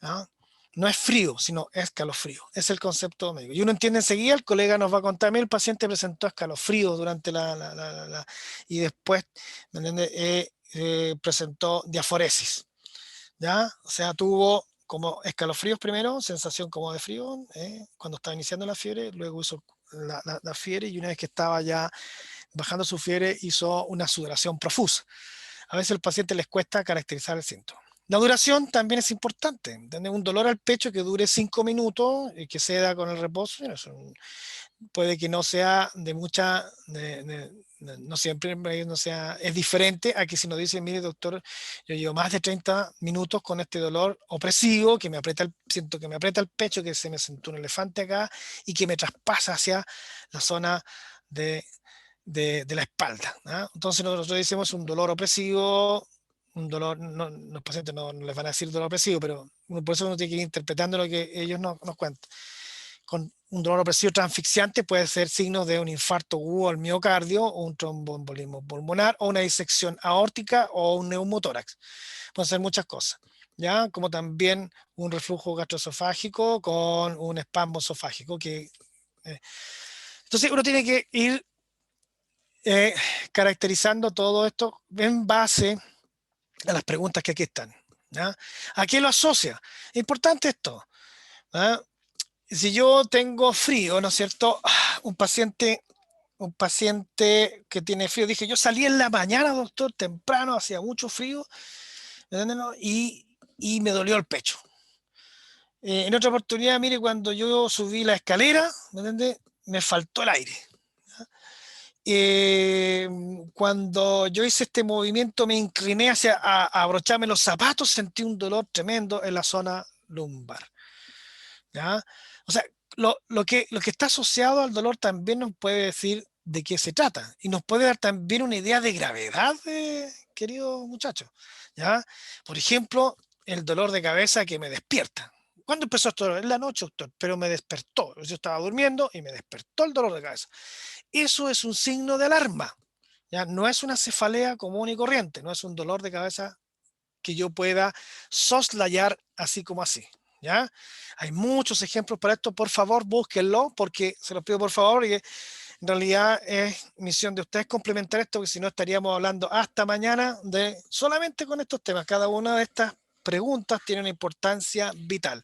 ¿Ya? No es frío, sino escalofrío. Es el concepto médico. Y uno entiende enseguida, el colega nos va a contar, el paciente presentó escalofrío durante y después, ¿me entiende? Presentó diaforesis. ¿Ya? O sea, tuvo como escalofríos primero, sensación como de frío, cuando estaba iniciando la fiebre, luego hizo la fiebre y una vez que estaba ya bajando su fiebre hizo una sudoración profusa. A veces al paciente les cuesta caracterizar el síntoma. La duración también es importante. ¿Entiendes? Un dolor al pecho que dure 5 minutos y que se da con el reposo, puede que no sea de mucha, no siempre no sea, es diferente a que si nos dice, mire doctor, yo llevo más de 30 minutos con este dolor opresivo, que siento que me aprieta el pecho, que se me sentó un elefante acá y que me traspasa hacia la zona de la espalda. ¿No? Entonces nosotros decimos un dolor opresivo, un dolor, los pacientes no les van a decir dolor opresivo, pero por eso uno tiene que ir interpretando lo que ellos nos cuentan. Con un dolor opresivo transfixiante puede ser signo de un infarto agudo al miocardio, o un tromboembolismo pulmonar, o una disección aórtica, o un neumotórax. Pueden ser muchas cosas, ¿ya? Como también un reflujo gastroesofágico con un espasmo esofágico. Entonces uno tiene que ir caracterizando todo esto en base a las preguntas que aquí están. ¿Ya? ¿A qué lo asocia? Es importante esto. ¿Ya? Si yo tengo frío, ¿no es cierto? Un paciente que tiene frío, dije, yo salí en la mañana, doctor, temprano, hacía mucho frío, y me dolió el pecho. En otra oportunidad, mire, cuando yo subí la escalera, ¿me entiende? Me faltó el aire. Cuando yo hice este movimiento, me incliné hacia a abrocharme los zapatos, sentí un dolor tremendo en la zona lumbar. ¿Ya? O sea, lo que está asociado al dolor también nos puede decir de qué se trata y nos puede dar también una idea de gravedad, querido muchacho. ¿Ya? Por ejemplo, el dolor de cabeza que me despierta. ¿Cuándo empezó esto? En la noche, doctor, pero me despertó. Yo estaba durmiendo y me despertó el dolor de cabeza. Eso es un signo de alarma. ¿Ya? No es una cefalea común y corriente, no es un dolor de cabeza que yo pueda soslayar así como así. ¿Ya? Hay muchos ejemplos para esto, por favor búsquenlo, porque se los pido por favor, y en realidad es misión de ustedes complementar esto, porque si no estaríamos hablando hasta mañana solamente con estos temas. Cada una de estas preguntas tiene una importancia vital.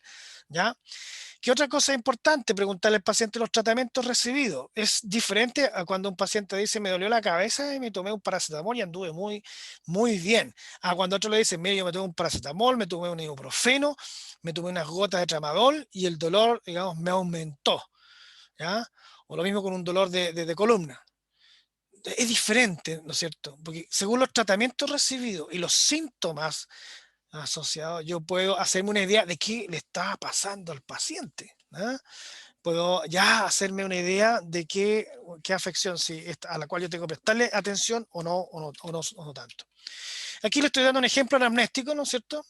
¿Ya? ¿Qué otra cosa importante? Preguntarle al paciente los tratamientos recibidos. Es diferente a cuando un paciente dice, me dolió la cabeza y me tomé un paracetamol y anduve muy, muy bien. A cuando otro le dice, mire, yo me tomé un paracetamol, me tomé un ibuprofeno, me tomé unas gotas de tramadol y el dolor, digamos, me aumentó. ¿Ya? O lo mismo con un dolor de columna. es diferente, ¿no es cierto? Porque según los tratamientos recibidos y los síntomas asociados, yo puedo hacerme una idea de qué le está pasando al paciente. Puedo ya hacerme una idea de qué afección a la cual yo tengo que prestarle atención o no tanto. Aquí le estoy dando un ejemplo anamnéstico, ¿no es cierto?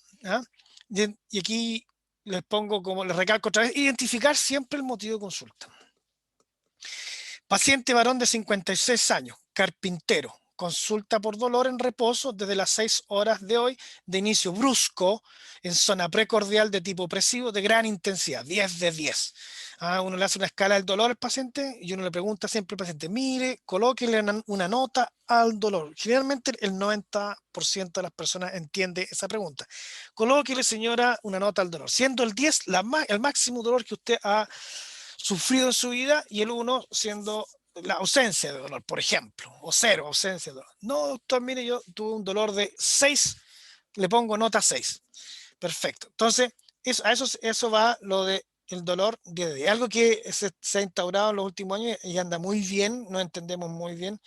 Y aquí les pongo, como les recalco otra vez, identificar siempre el motivo de consulta. Paciente varón de 56 años, carpintero, consulta por dolor en reposo desde las 6 horas de hoy, de inicio brusco, en zona precordial de tipo opresivo, de gran intensidad, 10 de 10. Uno le hace una escala del dolor al paciente y uno le pregunta siempre al paciente, mire, colóquele una nota al dolor. Generalmente el 90% de las personas entiende esa pregunta. Colóquele, señora, una nota al dolor, siendo el 10 el máximo dolor que usted ha sufrido en su vida y el 1 siendo la ausencia de dolor, por ejemplo, o 0, ausencia de dolor. No, doctor, mire, yo tuve un dolor de 6, le pongo nota 6. Perfecto. Entonces, eso va lo de el dolor de algo que se ha instaurado en los últimos años y anda muy bien, no entendemos muy bien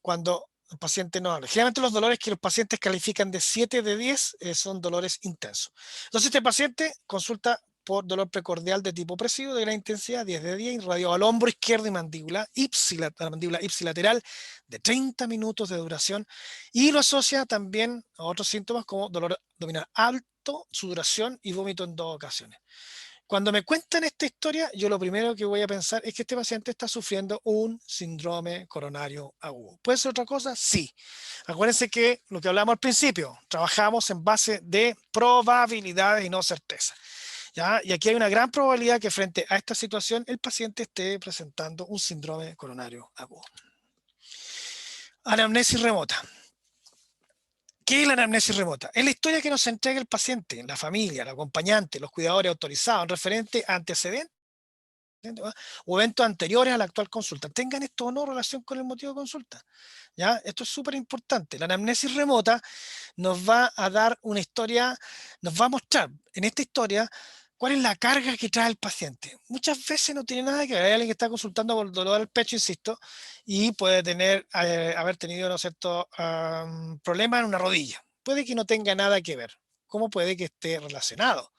cuando el paciente no habla. Generalmente los dolores que los pacientes califican de 7 de 10 son dolores intensos. Entonces, este paciente consulta por dolor precordial de tipo opresivo de gran intensidad, 10 de 10, irradiado al hombro izquierdo y mandíbula ipsilateral de 30 minutos de duración, y lo asocia también a otros síntomas como dolor abdominal alto, sudoración y vómito en 2 ocasiones. Cuando me cuentan esta historia, yo lo primero que voy a pensar es que este paciente está sufriendo un síndrome coronario agudo. ¿Puede ser otra cosa? Sí. Acuérdense que lo que hablamos al principio, trabajamos en base de probabilidades y no certeza. ¿Ya? Y aquí hay una gran probabilidad que frente a esta situación el paciente esté presentando un síndrome coronario agudo. Anamnesis remota. ¿Qué es la anamnesis remota? Es la historia que nos entrega el paciente, la familia, el acompañante, los cuidadores autorizados, referente a antecedentes o eventos anteriores a la actual consulta. Tengan esto o no relación con el motivo de consulta. ¿Ya? Esto es súper importante. La anamnesis remota nos va a dar una historia, nos va a mostrar en esta historia cuál es la carga que trae el paciente. Muchas veces no tiene nada que ver. Hay alguien que está consultando por dolor al pecho, insisto, y puede haber tenido, ¿no es cierto?, problemas en una rodilla. Puede que no tenga nada que ver. ¿Cómo puede que esté relacionado?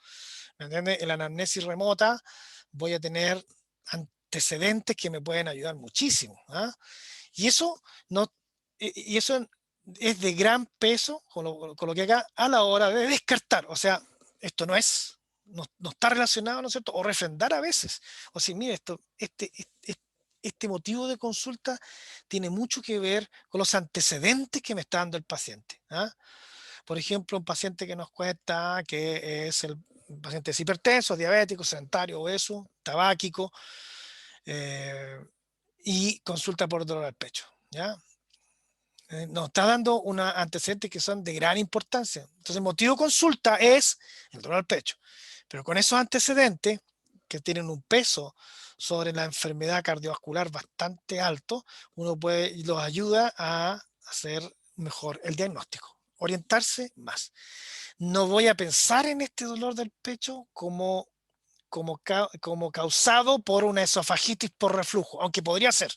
¿Me entiendes? En la anamnesis remota voy a tener antecedentes que me pueden ayudar muchísimo. Y eso es de gran peso, con lo que acá, a la hora de descartar. O sea, esto no está relacionado, ¿no es cierto? O refrendar a veces. O si, mire, este motivo de consulta tiene mucho que ver con los antecedentes que me está dando el paciente. Por ejemplo, un paciente que nos cuenta que es el paciente es hipertenso, diabético, sedentario, obeso, tabáquico, y consulta por dolor al pecho. ¿Ya? Nos está dando unos antecedentes que son de gran importancia. Entonces, el motivo de consulta es el dolor al pecho. Pero con esos antecedentes, que tienen un peso sobre la enfermedad cardiovascular bastante alto, uno los ayuda a hacer mejor el diagnóstico, orientarse más. No voy a pensar en este dolor del pecho como causado por una esofagitis por reflujo, aunque podría ser.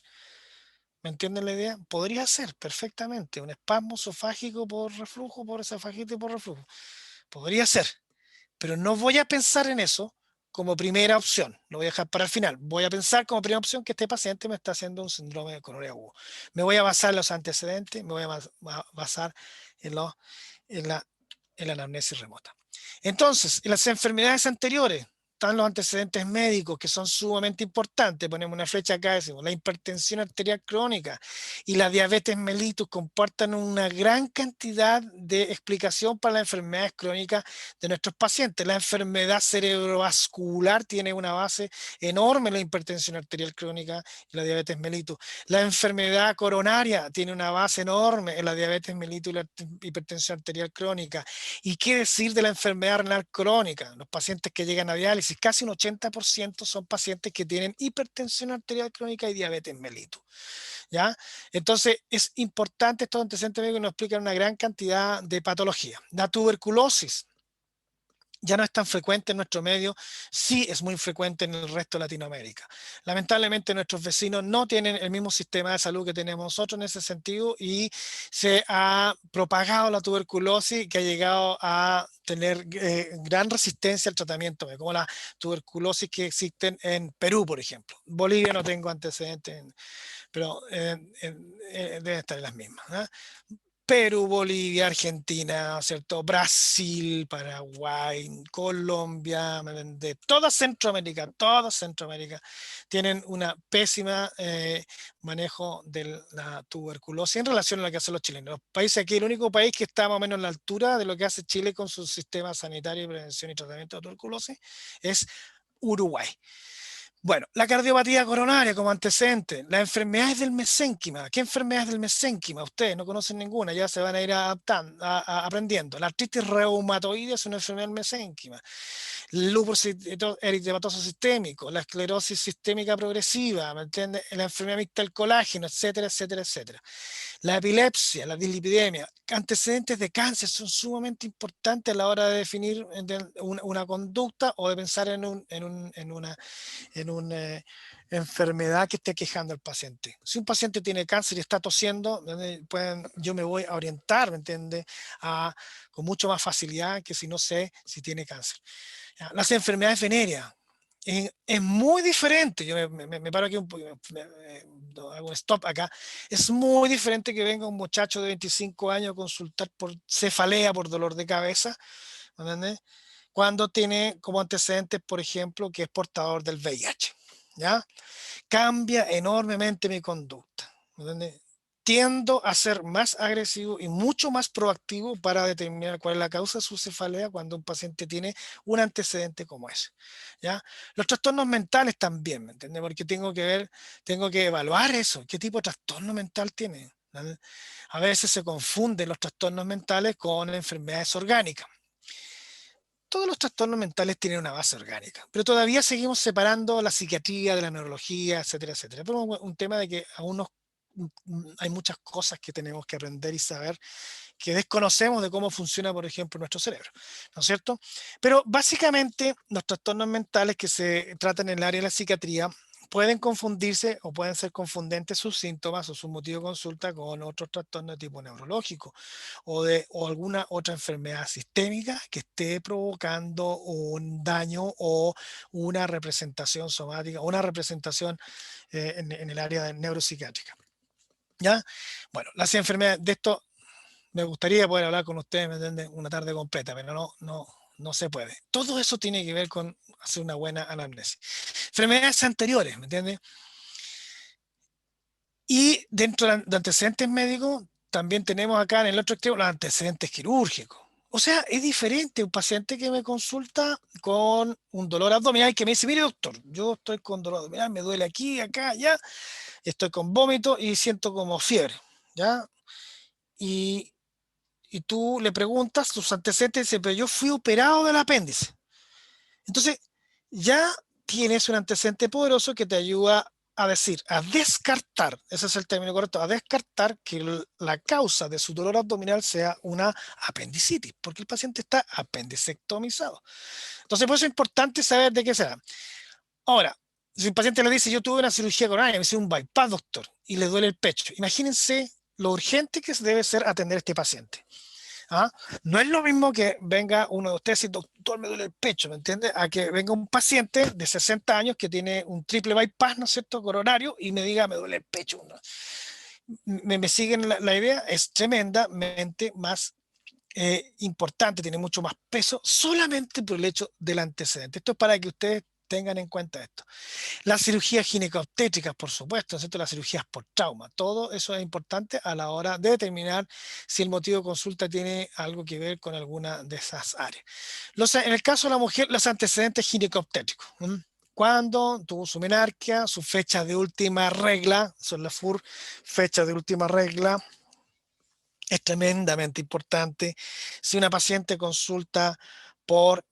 ¿Me entienden la idea? Podría ser perfectamente un espasmo esofágico por reflujo, por esofagitis por reflujo. Podría ser, pero no voy a pensar en eso como primera opción. Lo voy a dejar para el final. Voy a pensar como primera opción que este paciente me está haciendo un síndrome de coronario agudo. Me voy a basar en los antecedentes, me voy a basar en la anamnesis remota. Entonces, en las enfermedades anteriores, están los antecedentes médicos que son sumamente importantes. Ponemos una flecha acá, decimos, la hipertensión arterial crónica y la diabetes mellitus comportan una gran cantidad de explicación para las enfermedades crónicas de nuestros pacientes. La enfermedad cerebrovascular tiene una base enorme en la hipertensión arterial crónica y la diabetes mellitus. La enfermedad coronaria tiene una base enorme en la diabetes mellitus y la hipertensión arterial crónica. ¿Y qué decir de la enfermedad renal crónica? Los pacientes que llegan a diálisis, casi un 80% son pacientes que tienen hipertensión arterial crónica y diabetes mellitus. ¿Ya? Entonces, es importante estos antecedentes médicos que nos explican una gran cantidad de patologías. La tuberculosis ya no es tan frecuente en nuestro medio, sí es muy frecuente en el resto de Latinoamérica. Lamentablemente nuestros vecinos no tienen el mismo sistema de salud que tenemos nosotros en ese sentido y se ha propagado la tuberculosis que ha llegado a tener gran resistencia al tratamiento, como la tuberculosis que existen en Perú, por ejemplo. Bolivia no tengo antecedentes, pero deben estar en las mismas, ¿no? Perú, Bolivia, Argentina, ¿cierto? Brasil, Paraguay, Colombia, de toda Centroamérica tienen una pésima manejo de la tuberculosis en relación a lo que hacen los chilenos. Los países aquí, el único país que está más o menos en la altura de lo que hace Chile con su sistema sanitario de prevención y tratamiento de tuberculosis es Uruguay. Bueno, la cardiopatía coronaria como antecedente, las enfermedades del mesénquima. ¿Qué enfermedades del mesénquima? Ustedes no conocen ninguna, ya se van a ir adaptando, aprendiendo. La artritis reumatoide es una enfermedad del mesénquima. El lupus eritematoso sistémico, la esclerosis sistémica progresiva, ¿me entiendes? La enfermedad mixta del colágeno, etcétera, etcétera, etcétera. La epilepsia, la dislipidemia, antecedentes de cáncer son sumamente importantes a la hora de definir una conducta o de pensar en una enfermedad que esté quejando al paciente. Si un paciente tiene cáncer y está tosiendo, yo me voy a orientar, ¿me entiende? Con mucho más facilidad que si no sé si tiene cáncer. ¿Ya? Las enfermedades venéreas. Es muy diferente, yo me paro aquí hago un stop acá, es muy diferente que venga un muchacho de 25 años a consultar por cefalea, por dolor de cabeza, ¿entiendes? Cuando tiene como antecedentes, por ejemplo, que es portador del VIH, ¿ya? Cambia enormemente mi conducta, ¿entiendes? Tiendo a ser más agresivo y mucho más proactivo para determinar cuál es la causa de su cefalea cuando un paciente tiene un antecedente como ese, ¿ya? Los trastornos mentales también, ¿me entiendes? Porque tengo que evaluar eso, qué tipo de trastorno mental tiene, ¿vale? A veces se confunden los trastornos mentales con enfermedades orgánicas. Todos los trastornos mentales tienen una base orgánica, pero todavía seguimos separando la psiquiatría de la neurología, etcétera, etcétera. Pero un tema de que aún hay muchas cosas que tenemos que aprender y saber que desconocemos de cómo funciona, por ejemplo, nuestro cerebro, ¿no es cierto? Pero básicamente los trastornos mentales que se tratan en el área de la psiquiatría pueden confundirse o pueden ser confundentes sus síntomas o su motivo de consulta con otros trastornos de tipo neurológico o alguna otra enfermedad sistémica que esté provocando un daño o una representación somática, una representación en el área de neuropsiquiátrica. ¿Ya? Bueno, las enfermedades de esto me gustaría poder hablar con ustedes, ¿me entienden? Una tarde completa, pero no se puede. Todo eso tiene que ver con hacer una buena anamnesis. Enfermedades anteriores, ¿me entiendes? Y dentro de antecedentes médicos, también tenemos acá en el otro extremo los antecedentes quirúrgicos. O sea, es diferente un paciente que me consulta con un dolor abdominal que me dice, mire doctor, yo estoy con dolor abdominal, me duele aquí, acá, allá, estoy con vómito y siento como fiebre, ¿ya? Y tú le preguntas sus antecedentes y dice, pero yo fui operado del apéndice. Entonces, ya tienes un antecedente poderoso que te ayuda a decir, a descartar, ese es el término correcto, a descartar que la causa de su dolor abdominal sea una apendicitis, porque el paciente está apendicectomizado. Entonces, por eso es importante saber de qué será. Ahora, si el paciente le dice, yo tuve una cirugía coronaria, me hice un bypass, doctor, y le duele el pecho, imagínense lo urgente que debe ser atender a este paciente. ¿Ah? No es lo mismo que venga uno de ustedes y doctor, me duele el pecho, ¿me entiende? A que venga un paciente de 60 años que tiene un triple bypass, ¿no es cierto?, coronario y me diga, me duele el pecho. ¿No? Me siguen la idea, es tremendamente más importante, tiene mucho más peso solamente por el hecho del antecedente. Esto es para que ustedes tengan en cuenta esto. Las cirugías ginecobstétricas, por supuesto, ¿no es cierto? Las cirugías por trauma, todo eso es importante a la hora de determinar si el motivo de consulta tiene algo que ver con alguna de esas áreas. En el caso de la mujer, los antecedentes ginecobstétricos. Cuando tuvo su menarquia, su fecha de última regla, son la FUR, fecha de última regla, es tremendamente importante. Si una paciente consulta por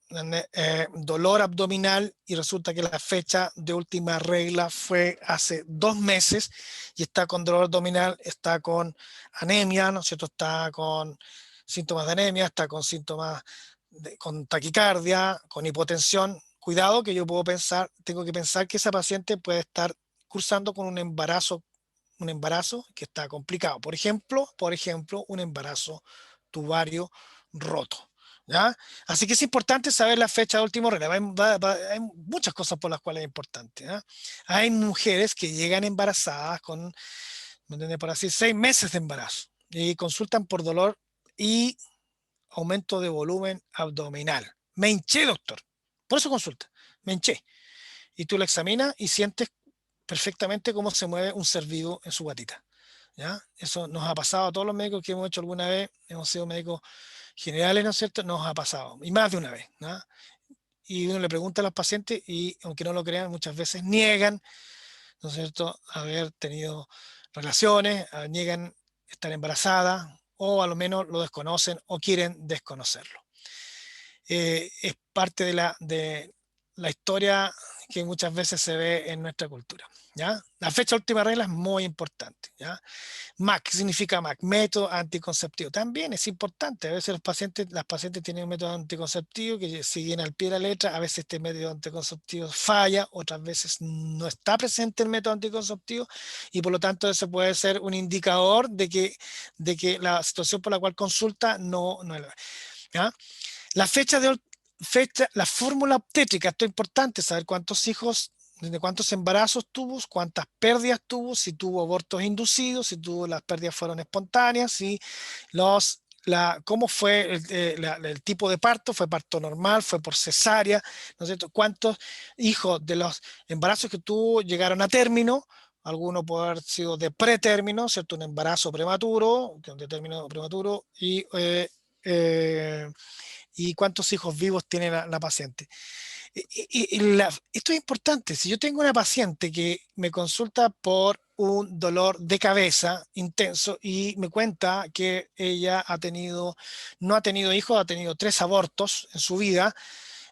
dolor abdominal y resulta que la fecha de última regla fue hace 2 meses y está con dolor abdominal, está con anemia, ¿no es cierto? Está con síntomas de anemia, está con síntomas con taquicardia, con hipotensión, cuidado que yo tengo que pensar que esa paciente puede estar cursando con un embarazo que está complicado. Por ejemplo, un embarazo tubario roto. ¿Ya? Así que es importante saber la fecha de último regla. Hay muchas cosas por las cuales es importante. ¿Ya? Hay mujeres que llegan embarazadas con, ¿me entiendes? Por así, 6 meses de embarazo y consultan por dolor y aumento de volumen abdominal. Me hinché, doctor. Por eso consulta. Me hinché. Y tú lo examinas y sientes perfectamente cómo se mueve un ser vivo en su guatita. ¿Ya? Eso nos ha pasado a todos los médicos que hemos hecho alguna vez, hemos sido médicos generales, ¿no es cierto? Nos ha pasado, y más de una vez. ¿No? Y uno le pregunta a los pacientes y, aunque no lo crean, muchas veces niegan, ¿no es cierto?, haber tenido relaciones, niegan estar embarazada, o a lo menos lo desconocen o quieren desconocerlo. Es parte de la historia que muchas veces se ve en nuestra cultura. ¿Ya? La fecha última regla es muy importante. ¿Ya? MAC, ¿qué significa MAC? Método anticonceptivo. También es importante. A veces las pacientes tienen un método anticonceptivo que siguen al pie de la letra. A veces este método anticonceptivo falla, otras veces no está presente el método anticonceptivo y por lo tanto ese puede ser un indicador de que la situación por la cual consulta no es la. ¿Ya? La fórmula obstétrica, esto es importante, saber cuántos hijos, de cuántos embarazos tuvo, cuántas pérdidas tuvo, si tuvo abortos inducidos, si las pérdidas fueron espontáneas, si cómo fue el tipo de parto, fue parto normal, fue por cesárea, ¿no es cierto? Cuántos hijos de los embarazos que tuvo llegaron a término. Alguno puede haber sido de pretérmino, ¿cierto? Un embarazo prematuro, de término prematuro, y cuántos hijos vivos tiene la paciente. Esto es importante. Si yo tengo una paciente que me consulta por un dolor de cabeza intenso y me cuenta que ella no ha tenido hijos, ha tenido 3 abortos en su vida,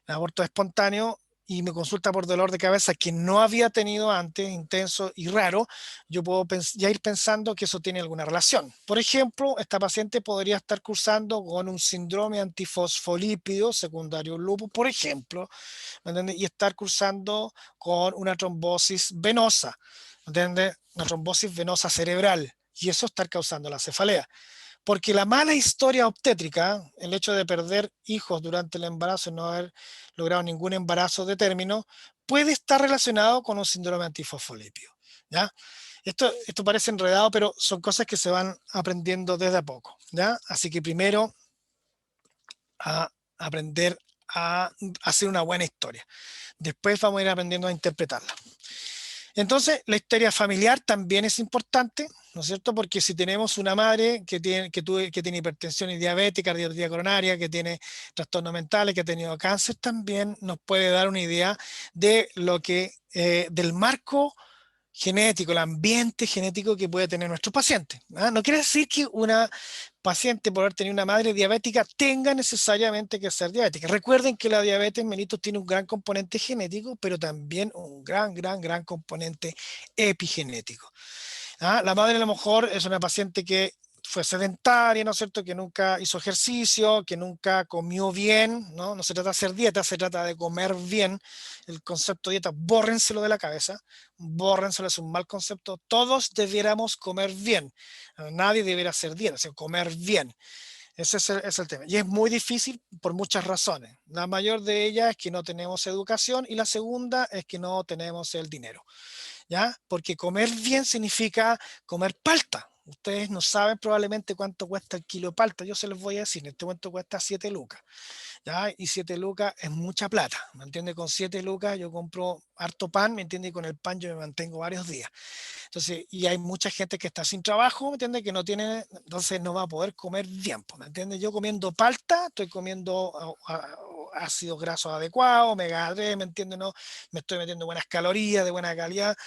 aborto espontáneo, y me consulta por dolor de cabeza que no había tenido antes, intenso y raro, yo puedo ya ir pensando que eso tiene alguna relación. Por ejemplo, esta paciente podría estar cursando con un síndrome antifosfolípido secundario lupus, por ejemplo, ¿me entiendes? Y estar cursando con una trombosis venosa, ¿me entiendes? Una trombosis venosa cerebral, y eso estar causando la cefalea. Porque la mala historia obstétrica, el hecho de perder hijos durante el embarazo y no haber logrado ningún embarazo de término, puede estar relacionado con un síndrome antifosfolípido. ¿Ya? Esto parece enredado, pero son cosas que se van aprendiendo desde a poco. ¿Ya? Así que primero a aprender a hacer una buena historia. Después vamos a ir aprendiendo a interpretarla. Entonces, la historia familiar también es importante, ¿no es cierto? Porque si tenemos una madre que tiene hipertensión y diabetes, cardiopatía coronaria, que tiene trastornos mentales, que ha tenido cáncer, también nos puede dar una idea de del marco genético, el ambiente genético que puede tener nuestro paciente. ¿Ah? No quiere decir que una paciente, por haber tenido una madre diabética, tenga necesariamente que ser diabética. Recuerden que la diabetes mellitus tiene un gran componente genético, pero también un gran componente epigenético. ¿Ah? La madre a lo mejor es una paciente que fue sedentaria, ¿no es cierto?, que nunca hizo ejercicio, que nunca comió bien, ¿no? No se trata de hacer dieta, se trata de comer bien. El concepto de dieta, bórrenselo de la cabeza, bórrenselo, es un mal concepto. Todos debiéramos comer bien. Nadie debiera hacer dieta, sino comer bien. Ese es el tema. Y es muy difícil por muchas razones. La mayor de ellas es que no tenemos educación y la segunda es que no tenemos el dinero. ¿Ya? Porque comer bien significa comer palta. Ustedes no saben probablemente cuánto cuesta el kilo de palta. Yo se los voy a decir, en este momento cuesta 7 lucas. ¿Ya? Y 7 lucas es mucha plata. ¿Me entiende? Con 7 lucas yo compro harto pan, ¿me entiende? Y con el pan yo me mantengo varios días. Entonces, y hay mucha gente que está sin trabajo, ¿me entiende? Que no tiene, entonces no va a poder comer bien. ¿Me entiende? Yo comiendo palta, estoy comiendo ácidos grasos adecuados, omega 3, ¿me entiende? No, me estoy metiendo buenas calorías de buena calidad,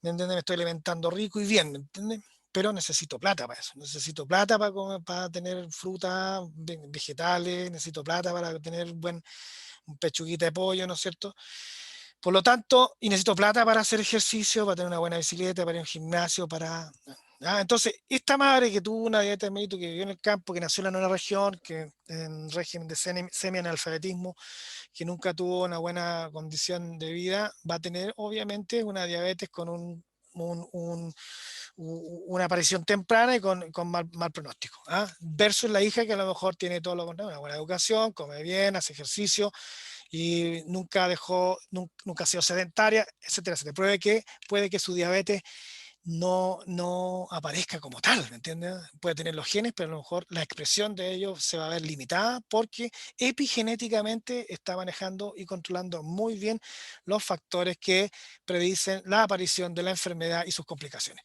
¿me entiende? Me estoy alimentando rico y bien, ¿me entiende? Pero necesito plata para eso, necesito plata para tener frutas, vegetales, necesito plata para tener un pechuguita de pollo, ¿no es cierto? Por lo tanto, y necesito plata para hacer ejercicio, para tener una buena bicicleta, para ir a un gimnasio, ¿Ya? Entonces, esta madre que tuvo una diabetes mellitus, que vivió en el campo, que nació en la nueva región, que en régimen de semi-analfabetismo, que nunca tuvo una buena condición de vida, va a tener obviamente una diabetes con una aparición temprana y con mal pronóstico. ¿Ah? Versus la hija que a lo mejor tiene todo lo contrario, una buena educación, come bien, hace ejercicio y nunca ha sido sedentaria, etcétera, etcétera. Puede que su diabetes no aparezca como tal, ¿me entiendes? Puede tener los genes, pero a lo mejor la expresión de ellos se va a ver limitada porque epigenéticamente está manejando y controlando muy bien los factores que predicen la aparición de la enfermedad y sus complicaciones.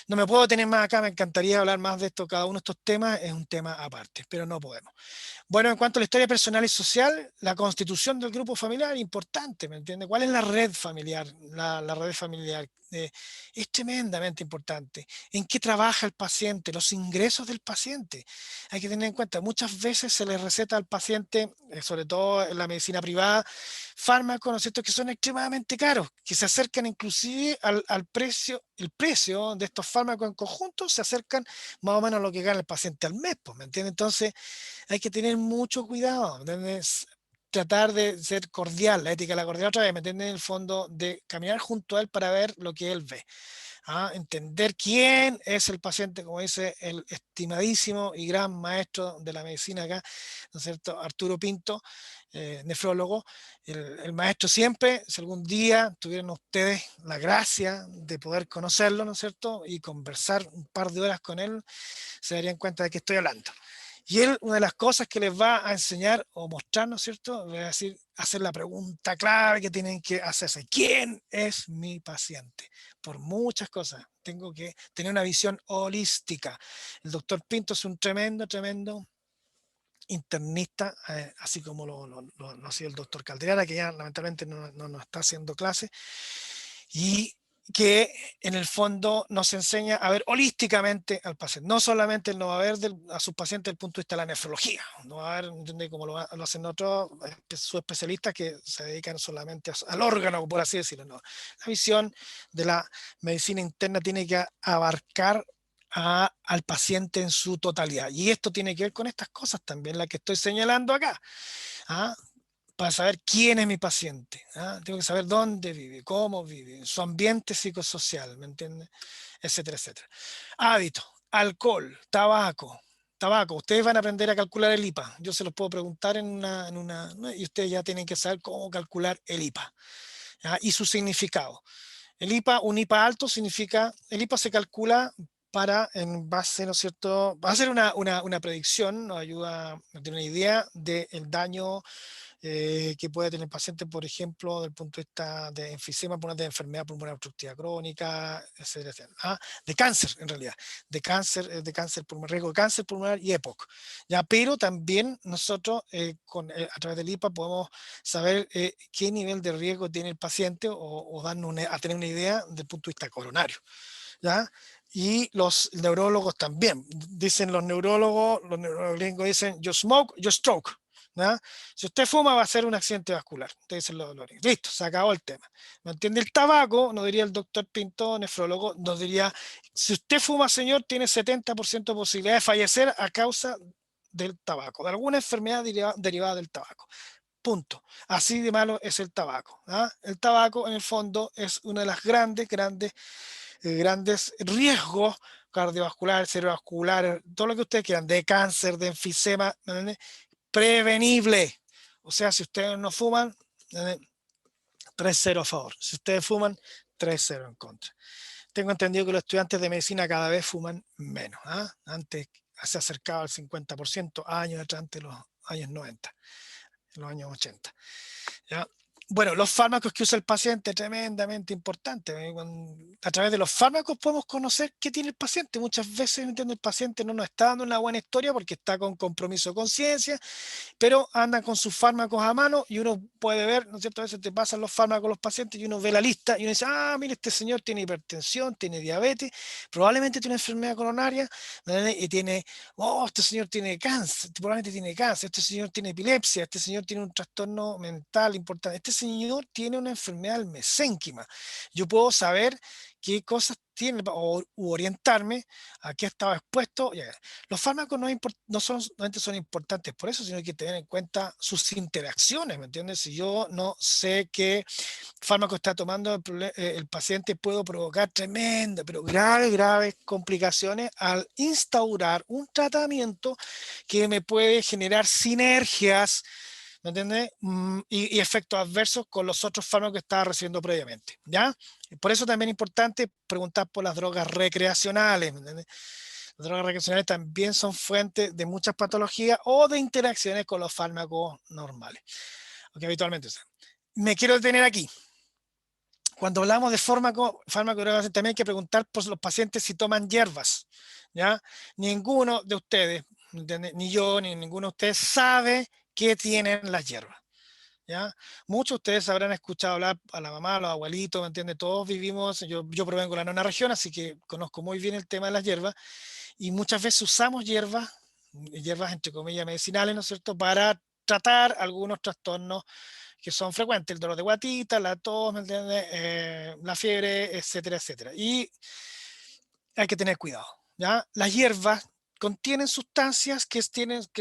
No me puedo tener más acá, me encantaría hablar más de esto, cada uno de estos temas es un tema aparte, pero no podemos. Bueno, en cuanto a la historia personal y social, la constitución del grupo familiar es importante, ¿me entiende? ¿Cuál es la red familiar? La red familiar es tremendamente importante. ¿En qué trabaja el paciente? Los ingresos del paciente. Hay que tener en cuenta, muchas veces se le receta al paciente, sobre todo en la medicina privada, fármacos, ¿no es cierto?, que son extremadamente caros, que se acercan inclusive al precio, el precio de estos fármacos en conjunto se acercan más o menos a lo que gana el paciente al mes, pues, ¿me entiende? Entonces, hay que tener mucho cuidado, ¿entiendes? Tratar de ser cordial, la ética de la cordial otra vez, ¿me entiendes? En el fondo de caminar junto a él para ver lo que él ve. ¿Ah? Entender quién es el paciente, como dice el estimadísimo y gran maestro de la medicina acá, ¿no es cierto? Arturo Pinto, nefrólogo, el maestro siempre, si algún día tuvieran ustedes la gracia de poder conocerlo, ¿no es cierto? Y conversar un par de horas con él, se darían cuenta de qué estoy hablando. Y él, una de las cosas que les va a enseñar o mostrar, ¿no es cierto? Les va a decir, hacer la pregunta clave que tienen que hacerse. ¿Quién es mi paciente? Por muchas cosas. Tengo que tener una visión holística. El doctor Pinto es un tremendo internista, así como lo ha sido el doctor Calderara, que ya lamentablemente no está haciendo clases. Y que en el fondo nos enseña a ver holísticamente al paciente. No solamente él no va a ver a sus pacientes desde el punto de vista de la nefrología, no va a ver, ¿entiende? Como lo hacen otros subespecialistas que se dedican solamente al órgano, por así decirlo. No. La visión de la medicina interna tiene que abarcar al paciente en su totalidad. Y esto tiene que ver con estas cosas también, las que estoy señalando acá. ¿Ah? Para saber quién es mi paciente. ¿Ah? Tengo que saber dónde vive, cómo vive, su ambiente psicosocial, ¿me entiendes? Etcétera, etcétera. Hábitos, alcohol, tabaco. Tabaco, ustedes van a aprender a calcular el IPA. Yo se los puedo preguntar y ustedes ya tienen que saber cómo calcular el IPA. ¿Ah? Y su significado. El IPA, un IPA alto significa, el IPA se calcula en base, ¿no es cierto? Va a ser una predicción, nos ayuda a tener una idea del daño que puede tener el paciente, por ejemplo, desde el punto de vista de enfisema, de enfermedad pulmonar obstructiva crónica, etcétera, etcétera. De cáncer, en realidad, de cáncer pulmonar, riesgo de cáncer pulmonar y EPOC. ¿Ya? Pero también nosotros, a través del IPA, podemos saber qué nivel de riesgo tiene el paciente o darnos a tener una idea desde el punto de vista coronario. ¿Ya? Y los neurólogos también. Dicen los neurólogos gringos dicen, you smoke, you stroke. ¿Ya? Si usted fuma va a ser un accidente vascular. Entonces, listo, se acabó el tema. ¿Me entiende? El tabaco, nos diría el doctor Pinto, nefrólogo, nos diría, si usted fuma, señor, tiene 70% de posibilidad de fallecer a causa del tabaco, de alguna enfermedad derivada del tabaco. Punto. Así de malo es el tabaco. ¿Ah? El tabaco, en el fondo, es una de las grandes riesgos cardiovasculares, cerebrovasculares, todo lo que ustedes quieran, de cáncer, de enfisema, ¿no? Prevenible. O sea, si ustedes no fuman, 3-0 a favor. Si ustedes fuman, 3-0 en contra. Tengo entendido que los estudiantes de medicina cada vez fuman menos. ¿Ah? Antes se acercaba al 50%, años atrás, antes de los años 90, en los años 80. ¿Ya? Bueno, los fármacos que usa el paciente, tremendamente importante. A través de los fármacos podemos conocer qué tiene el paciente. Muchas veces, ¿entiende? El paciente no nos está dando una buena historia porque está con compromiso de conciencia, pero andan con sus fármacos a mano y uno puede ver, ¿no es cierto? A veces te pasan los fármacos a los pacientes y uno ve la lista y uno dice, mire, este señor tiene hipertensión, tiene diabetes, probablemente tiene una enfermedad coronaria, ¿no? Y este señor tiene cáncer, probablemente tiene cáncer, este señor tiene epilepsia, este señor tiene un trastorno mental importante, este señor tiene una enfermedad del mesénquima. Yo puedo saber qué cosas tiene u orientarme a qué estaba expuesto. Ya. Los fármacos no solamente son importantes por eso, sino que tener en cuenta sus interacciones, ¿me entiendes? Si yo no sé qué fármaco está tomando el paciente, puedo provocar tremendas, pero graves complicaciones al instaurar un tratamiento que me puede generar sinergias, ¿me entiendes? Y efectos adversos con los otros fármacos que estaba recibiendo previamente, ¿ya? Por eso también es importante preguntar por las drogas recreacionales, ¿me entiendes? Las drogas recreacionales también son fuentes de muchas patologías o de interacciones con los fármacos normales, que habitualmente usan. Me quiero detener aquí. Cuando hablamos de fármaco también hay que preguntar por los pacientes si toman hierbas, ¿ya? Ninguno de ustedes, ¿entiende? Ni yo, ni ninguno de ustedes sabe qué tienen las hierbas, ¿ya? Muchos de ustedes habrán escuchado hablar a la mamá, a los abuelitos, ¿me entiende? Todos vivimos, yo provengo de la nona región, así que conozco muy bien el tema de las hierbas, y muchas veces usamos hierbas entre comillas medicinales, ¿no es cierto?, para tratar algunos trastornos que son frecuentes, el dolor de guatita, la tos, ¿me entiendes? La fiebre, etcétera, etcétera. Y hay que tener cuidado, ¿ya? Las hierbas contienen sustancias que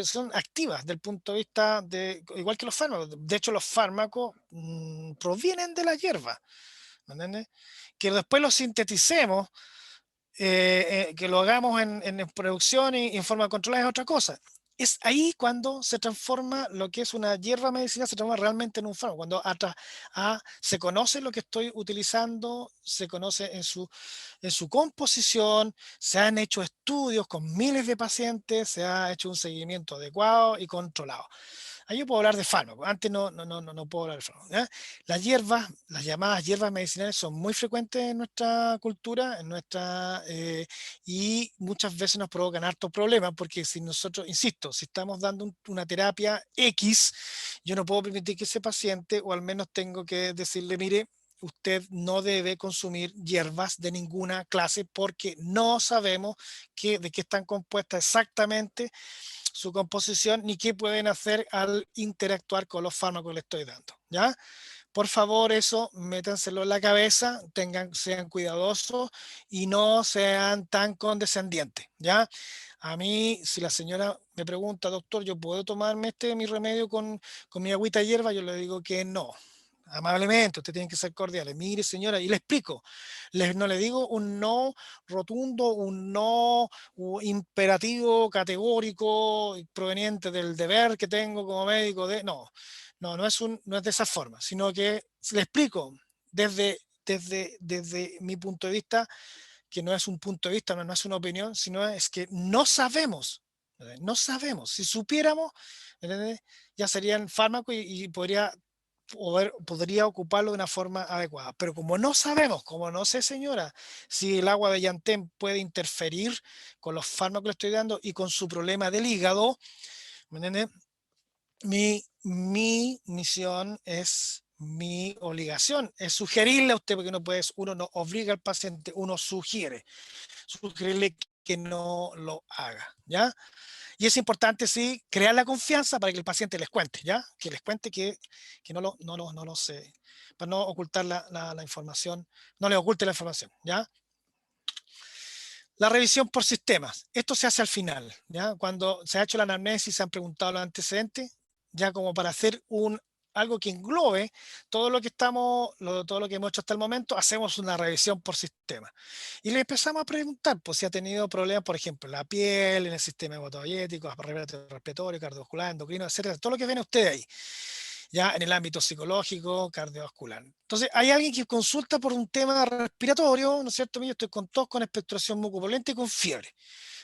son activas del punto de vista igual que los fármacos. De hecho, los fármacos provienen de la hierba, ¿me entiendes? Que después los sinteticemos, que lo hagamos en producción y en forma controlada es otra cosa. Es ahí cuando se transforma lo que es una hierba medicinal, se transforma realmente en un fármaco. Cuando se conoce lo que estoy utilizando, se conoce en su composición, se han hecho estudios con miles de pacientes, se ha hecho un seguimiento adecuado y controlado. Ahí yo puedo hablar de fármacos, antes no puedo hablar de fármacos, ¿ya? Las hierbas, las llamadas hierbas medicinales son muy frecuentes en nuestra cultura, y muchas veces nos provocan hartos problemas porque si nosotros, insisto, si estamos dando una terapia X, yo no puedo permitir que ese paciente, o al menos tengo que decirle, mire, usted no debe consumir hierbas de ninguna clase porque no sabemos de qué están compuestas exactamente su composición ni qué pueden hacer al interactuar con los fármacos que le estoy dando, ¿ya? Por favor, eso métanselo en la cabeza, sean cuidadosos y no sean tan condescendientes, ¿ya? A mí, si la señora me pregunta, doctor, ¿yo puedo tomarme mi remedio con mi agüita de hierba? Yo le digo que no. Amablemente, usted tiene que ser cordiales. Mire, señora, y le explico. No le digo un no rotundo, un no imperativo, categórico, proveniente del deber que tengo como médico. No es de esa forma, sino que le explico desde mi punto de vista, que no es un punto de vista, no es una opinión, sino es que no sabemos. No sabemos. Si supiéramos, ¿entendés? Ya serían fármacos y podría ocuparlo de una forma adecuada. Pero como no sabemos, como no sé, señora, si el agua de llantén puede interferir con los fármacos que le estoy dando y con su problema del hígado, ¿me entiende? Mi misión mi obligación es sugerirle a usted, porque uno no obliga al paciente, uno sugerirle que no lo haga, ¿ya? Y es importante, sí, crear la confianza para que el paciente les cuente, ¿ya? Que les cuente que no lo sé, para no ocultar la información, no le oculte la información, ¿ya? La revisión por sistemas. Esto se hace al final, ¿ya? Cuando se ha hecho la anamnesis, se han preguntado los antecedentes, ya como para hacer algo que englobe todo lo que todo lo que hemos hecho hasta el momento, hacemos una revisión por sistema. Y le empezamos a preguntar, pues, si ha tenido problemas, por ejemplo, en la piel, en el sistema hematopoyético, respiratorio, cardiovascular, endocrino, etcétera, todo lo que ven ustedes ahí, ya en el ámbito psicológico, cardiovascular. Entonces, hay alguien que consulta por un tema respiratorio, ¿no es cierto? Yo estoy con tos, con expectoración mucopolenta y con fiebre.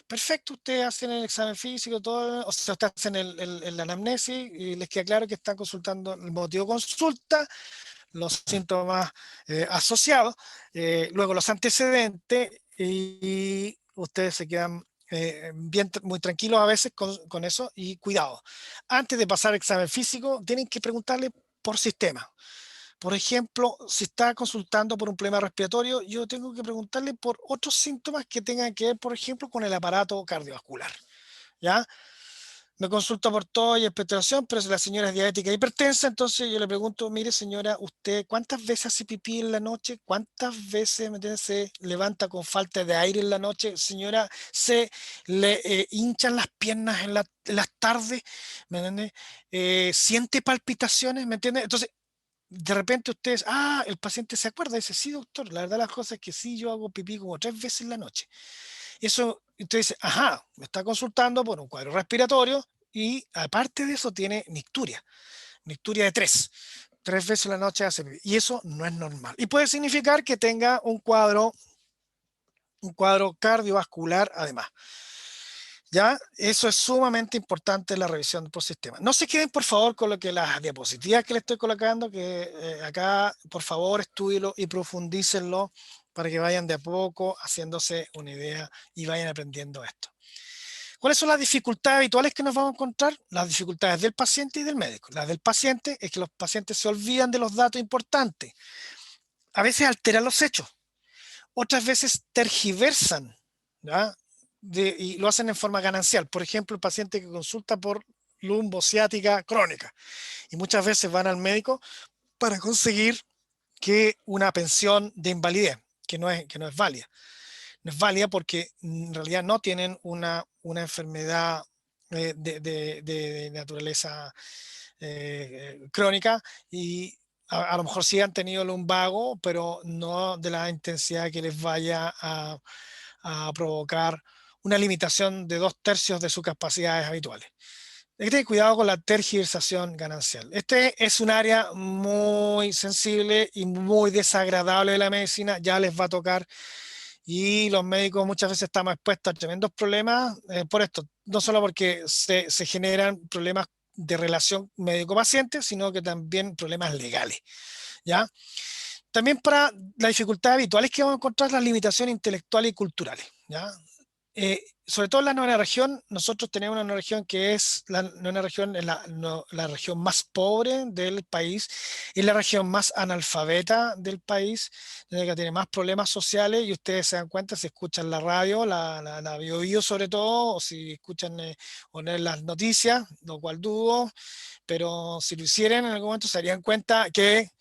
Perfecto, ustedes hacen el examen físico, todo, o sea, ustedes hacen el anamnesis y les queda claro que están consultando el motivo de consulta, los síntomas asociados, luego los antecedentes, y ustedes se quedan muy tranquilos a veces con eso. Y cuidado, antes de pasar el examen físico tienen que preguntarle por sistema. Por ejemplo, si está consultando por un problema respiratorio, yo tengo que preguntarle por otros síntomas que tengan que ver, por ejemplo, con el aparato cardiovascular, ¿ya? me consulta por todo y expectoración, pero si la señora es diabética e hipertensa, entonces yo le pregunto, mire señora, ¿usted cuántas veces hace pipí en la noche? ¿Cuántas veces ¿me entiende, se levanta con falta de aire en la noche? Señora, ¿se le hinchan las piernas en las tardes? ¿Me entiende? ¿Siente palpitaciones? ¿Me entiende? Entonces, de repente ustedes, el paciente se acuerda y dice, sí, doctor, la verdad las cosas es que sí, yo hago pipí como 3 veces en la noche. Eso, usted dice, ajá, me está consultando por un cuadro respiratorio y aparte de eso tiene nicturia de 3 veces en la noche hace pipí. Y eso no es normal. Y puede significar que tenga un cuadro cardiovascular además. ¿Ya? Eso es sumamente importante en la revisión por sistema. No se queden, por favor, con lo que las diapositivas que le estoy colocando, que acá, por favor, estúdielo y profundícenlo para que vayan de a poco haciéndose una idea y vayan aprendiendo esto. ¿Cuáles son las dificultades habituales que nos vamos a encontrar? Las dificultades del paciente y del médico. Las del paciente es que los pacientes se olvidan de los datos importantes. A veces alteran los hechos. Otras veces tergiversan, ¿ya? Y lo hacen en forma ganancial. Por ejemplo, el paciente que consulta por lumbociática crónica y muchas veces van al médico para conseguir que una pensión de invalidez, que no es válida. No es válida porque en realidad no tienen una enfermedad de naturaleza crónica y a lo mejor sí han tenido lumbago, pero no de la intensidad que les vaya a provocar una limitación de 2/3 de sus capacidades habituales. Hay que tener cuidado con la tergiversación ganancial. Este es un área muy sensible y muy desagradable de la medicina, ya les va a tocar y los médicos muchas veces estamos expuestos a tremendos problemas por esto, no solo porque se generan problemas de relación médico-paciente, sino que también problemas legales, ¿ya? También para las dificultades habituales que vamos a encontrar las limitaciones intelectuales y culturales, ¿ya? Sobre todo en la novena región, nosotros tenemos una región que es la novena región, es la región más pobre del país, es la región más analfabeta del país, que tiene más problemas sociales y ustedes se dan cuenta si escuchan la radio, la Bio Bio sobre todo, o si escuchan o leen las noticias, lo cual dudo, pero si lo hicieran en algún momento se darían cuenta que,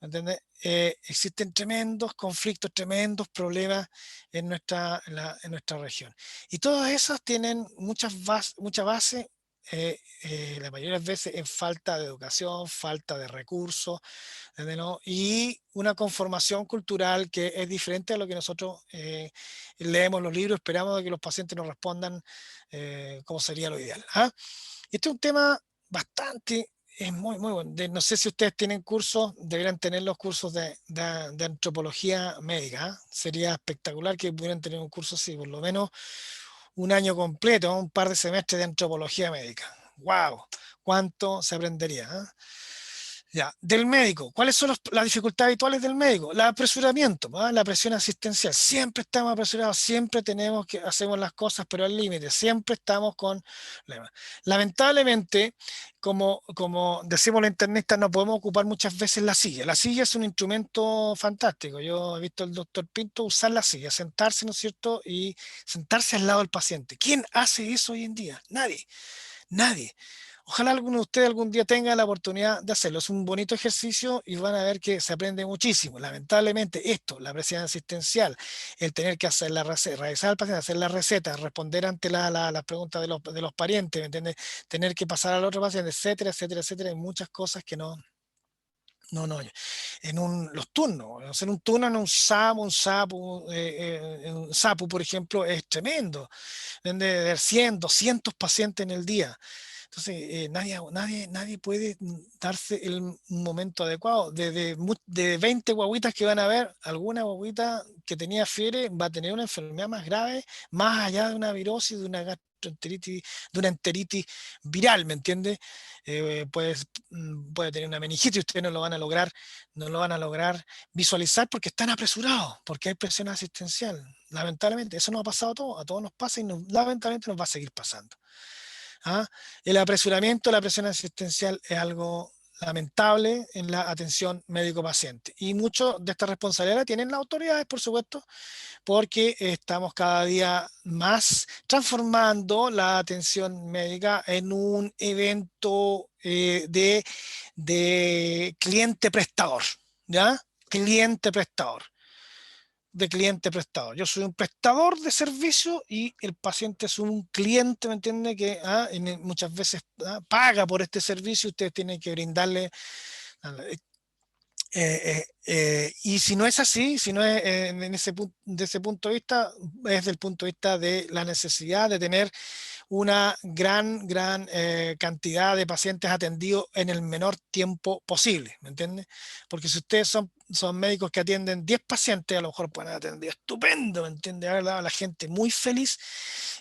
¿entiendes? Existen tremendos conflictos, tremendos problemas en nuestra región. Y todas esas tienen mucha base, la mayoría de las veces en falta de educación, falta de recursos, ¿no? Y una conformación cultural que es diferente a lo que nosotros leemos en los libros, esperamos de que los pacientes nos respondan cómo sería lo ideal. ¿Ah? Este es un tema bastante, es muy, muy bueno. No sé si ustedes tienen cursos, deberían tener los cursos de antropología médica. ¿Ah? Sería espectacular que pudieran tener un curso así, por lo menos un año completo, un par de semestres de antropología médica. ¡Wow! ¿Cuánto se aprendería? ¿Ah? Ya, del médico. ¿Cuáles son las dificultades habituales del médico? El apresuramiento, ¿no? La presión asistencial. Siempre estamos apresurados, siempre hacemos las cosas, pero al límite. Siempre estamos con problemas. Lamentablemente, como decimos los internistas, no podemos ocupar muchas veces la silla. La silla es un instrumento fantástico. Yo he visto al doctor Pinto usar la silla, sentarse, ¿no es cierto? Y sentarse al lado del paciente. ¿Quién hace eso hoy en día? Nadie. Nadie. Ojalá alguno de ustedes algún día tenga la oportunidad de hacerlo. Es un bonito ejercicio y van a ver que se aprende muchísimo. Lamentablemente esto, la presión asistencial, el tener que hacer la receta, revisar al paciente, hacer la receta, responder ante las preguntas de los parientes, ¿me entiendes? Tener que pasar al otro paciente, etcétera, etcétera, etcétera. Hay muchas cosas que no. Los turnos, hacer un turno en un SAPU, por ejemplo, es tremendo. Deben de haber 100, 200 pacientes en el día. Entonces, nadie puede darse un momento adecuado. De 20 guaguitas que van a ver, alguna guaguita que tenía fiebre va a tener una enfermedad más grave, más allá de una virosis, de una gastroenteritis, de una enteritis viral, ¿me entiende? Puede tener una meningitis y ustedes no lo van a lograr visualizar porque están apresurados, porque hay presión asistencial. Lamentablemente, eso nos ha pasado a todos nos pasa y lamentablemente nos va a seguir pasando. ¿Ah? El apresuramiento, la presión asistencial es algo lamentable en la atención médico-paciente. Y mucho de esta responsabilidad tienen las autoridades, por supuesto, porque estamos cada día más transformando la atención médica en un evento de cliente prestador, ¿ya? Cliente prestador, de cliente prestador. Yo soy un prestador de servicio y el paciente es un cliente, ¿me entiende? Que muchas veces paga por este servicio y ustedes tienen que brindarle. Y si no es así, si no es de ese punto de vista, es desde el punto de vista de la necesidad de tener una gran cantidad de pacientes atendidos en el menor tiempo posible, ¿me entiende? Porque si ustedes son médicos que atienden 10 pacientes, a lo mejor pueden atender estupendo, ¿me entiende? A la gente muy feliz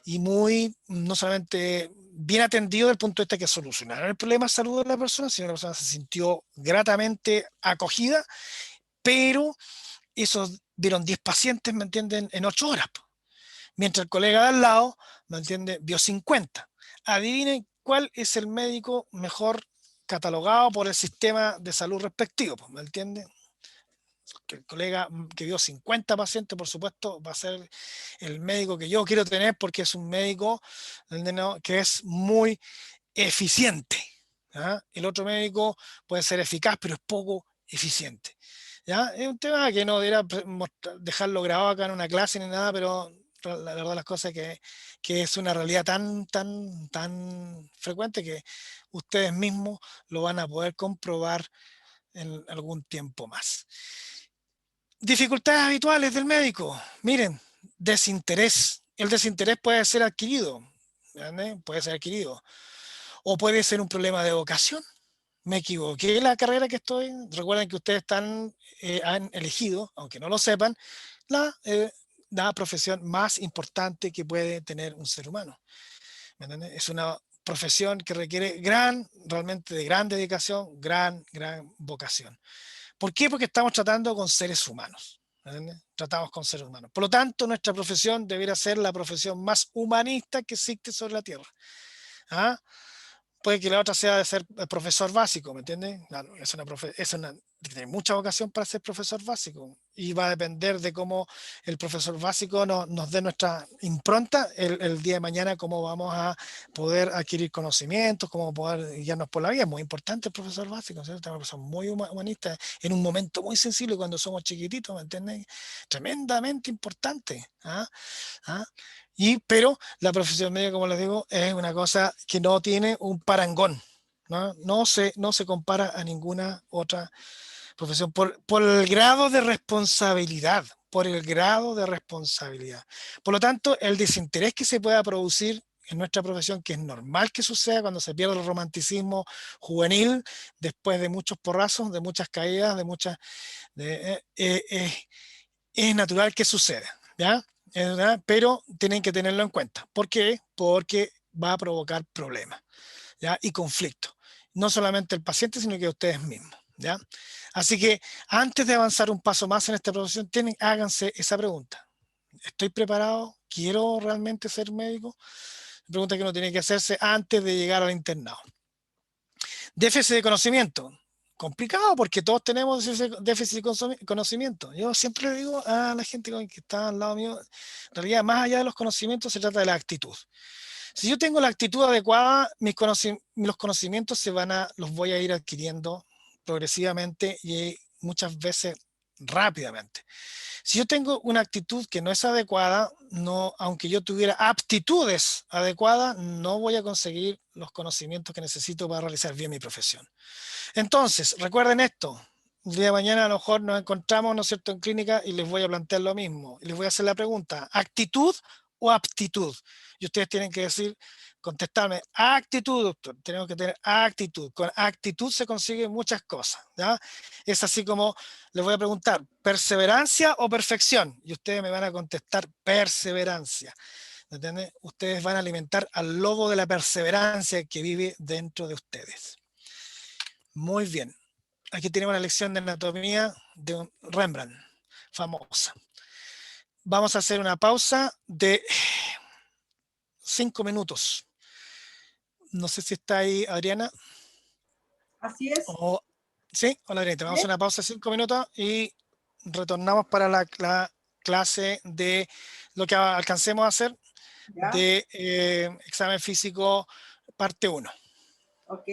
y muy, no solamente bien atendido desde el punto de vista que solucionaron el problema de salud de la persona, sino que la persona se sintió gratamente acogida, pero esos vieron 10 pacientes, ¿me entienden? En 8 horas. Mientras el colega de al lado, ¿me entiende? Vio 50. Adivinen cuál es el médico mejor catalogado por el sistema de salud respectivo, ¿me entiende? Que el colega que vio 50 pacientes, por supuesto, va a ser el médico que yo quiero tener porque es un médico que es muy eficiente. ¿Ya? El otro médico puede ser eficaz, pero es poco eficiente. ¿Ya? Es un tema que no debería dejarlo grabado acá en una clase ni nada, pero la verdad las cosas es que es una realidad tan frecuente que ustedes mismos lo van a poder comprobar en algún tiempo más. Dificultades habituales del médico. Miren, desinterés. El desinterés puede ser adquirido. ¿Entiende? Puede ser adquirido. O puede ser un problema de vocación. Me equivoqué la carrera que estoy. Recuerden que ustedes han elegido, aunque no lo sepan, la profesión más importante que puede tener un ser humano. ¿Me entiendes? Es una profesión que requiere realmente de gran dedicación, gran vocación. ¿Por qué? Porque estamos tratando con seres humanos. ¿Entiendes? Tratamos con seres humanos. Por lo tanto, nuestra profesión debería ser la profesión más humanista que existe sobre la Tierra. ¿Ah? Puede que la otra sea de ser profesor básico, ¿me entiendes? Claro, tiene mucha vocación para ser profesor básico y va a depender de cómo el profesor básico nos dé nuestra impronta el día de mañana, cómo vamos a poder adquirir conocimientos, cómo poder guiarnos por la vida. Es muy importante el profesor básico, ¿cierto? Es una persona muy humanista en un momento muy sensible cuando somos chiquititos, ¿me entiendes? Tremendamente importante. ¿Ah? ¿Ah? Pero la profesión médica, como les digo, es una cosa que no tiene un parangón, ¿no? No se compara a ninguna otra profesión por el grado de responsabilidad, por el grado de responsabilidad. Por lo tanto, el desinterés que se pueda producir en nuestra profesión, que es normal que suceda cuando se pierde el romanticismo juvenil, después de muchos porrazos, de muchas caídas, es natural que suceda, ¿ya? ¿Verdad? Pero tienen que tenerlo en cuenta. ¿Por qué? Porque va a provocar problemas, ¿ya? Y conflictos. No solamente el paciente, sino que ustedes mismos, ¿ya? Así que antes de avanzar un paso más en esta profesión, háganse esa pregunta. ¿Estoy preparado? ¿Quiero realmente ser médico? Pregunta que uno tiene que hacerse antes de llegar al internado. Déficit de conocimiento. Complicado porque todos tenemos ese déficit de conocimiento. Yo siempre le digo a la gente que está al lado mío, en realidad más allá de los conocimientos se trata de la actitud. Si yo tengo la actitud adecuada, los conocimientos los voy a ir adquiriendo progresivamente y muchas veces rápidamente. Si yo tengo una actitud que no es adecuada, aunque yo tuviera aptitudes adecuadas, no voy a conseguir los conocimientos que necesito para realizar bien mi profesión. Entonces, recuerden esto. El día de mañana a lo mejor nos encontramos, ¿no es cierto?, en clínica y les voy a plantear lo mismo. Y les voy a hacer la pregunta, ¿actitud o aptitud? Y ustedes tienen que contestarme, actitud, doctor. Tenemos que tener actitud. Con actitud se consiguen muchas cosas, ¿ya? Es así como les voy a preguntar, ¿perseverancia o perfección? Y ustedes me van a contestar perseverancia. ¿Entienden? Ustedes van a alimentar al lobo de la perseverancia que vive dentro de ustedes. Muy bien. Aquí tenemos la lección de anatomía de Rembrandt, famosa. Vamos a hacer una pausa de 5 minutos. No sé si está ahí Adriana. Así es. Sí, hola, Irene, vamos a una pausa de 5 minutos y retornamos para la clase de lo que alcancemos a hacer ¿Ya? de examen físico parte 1. Ok.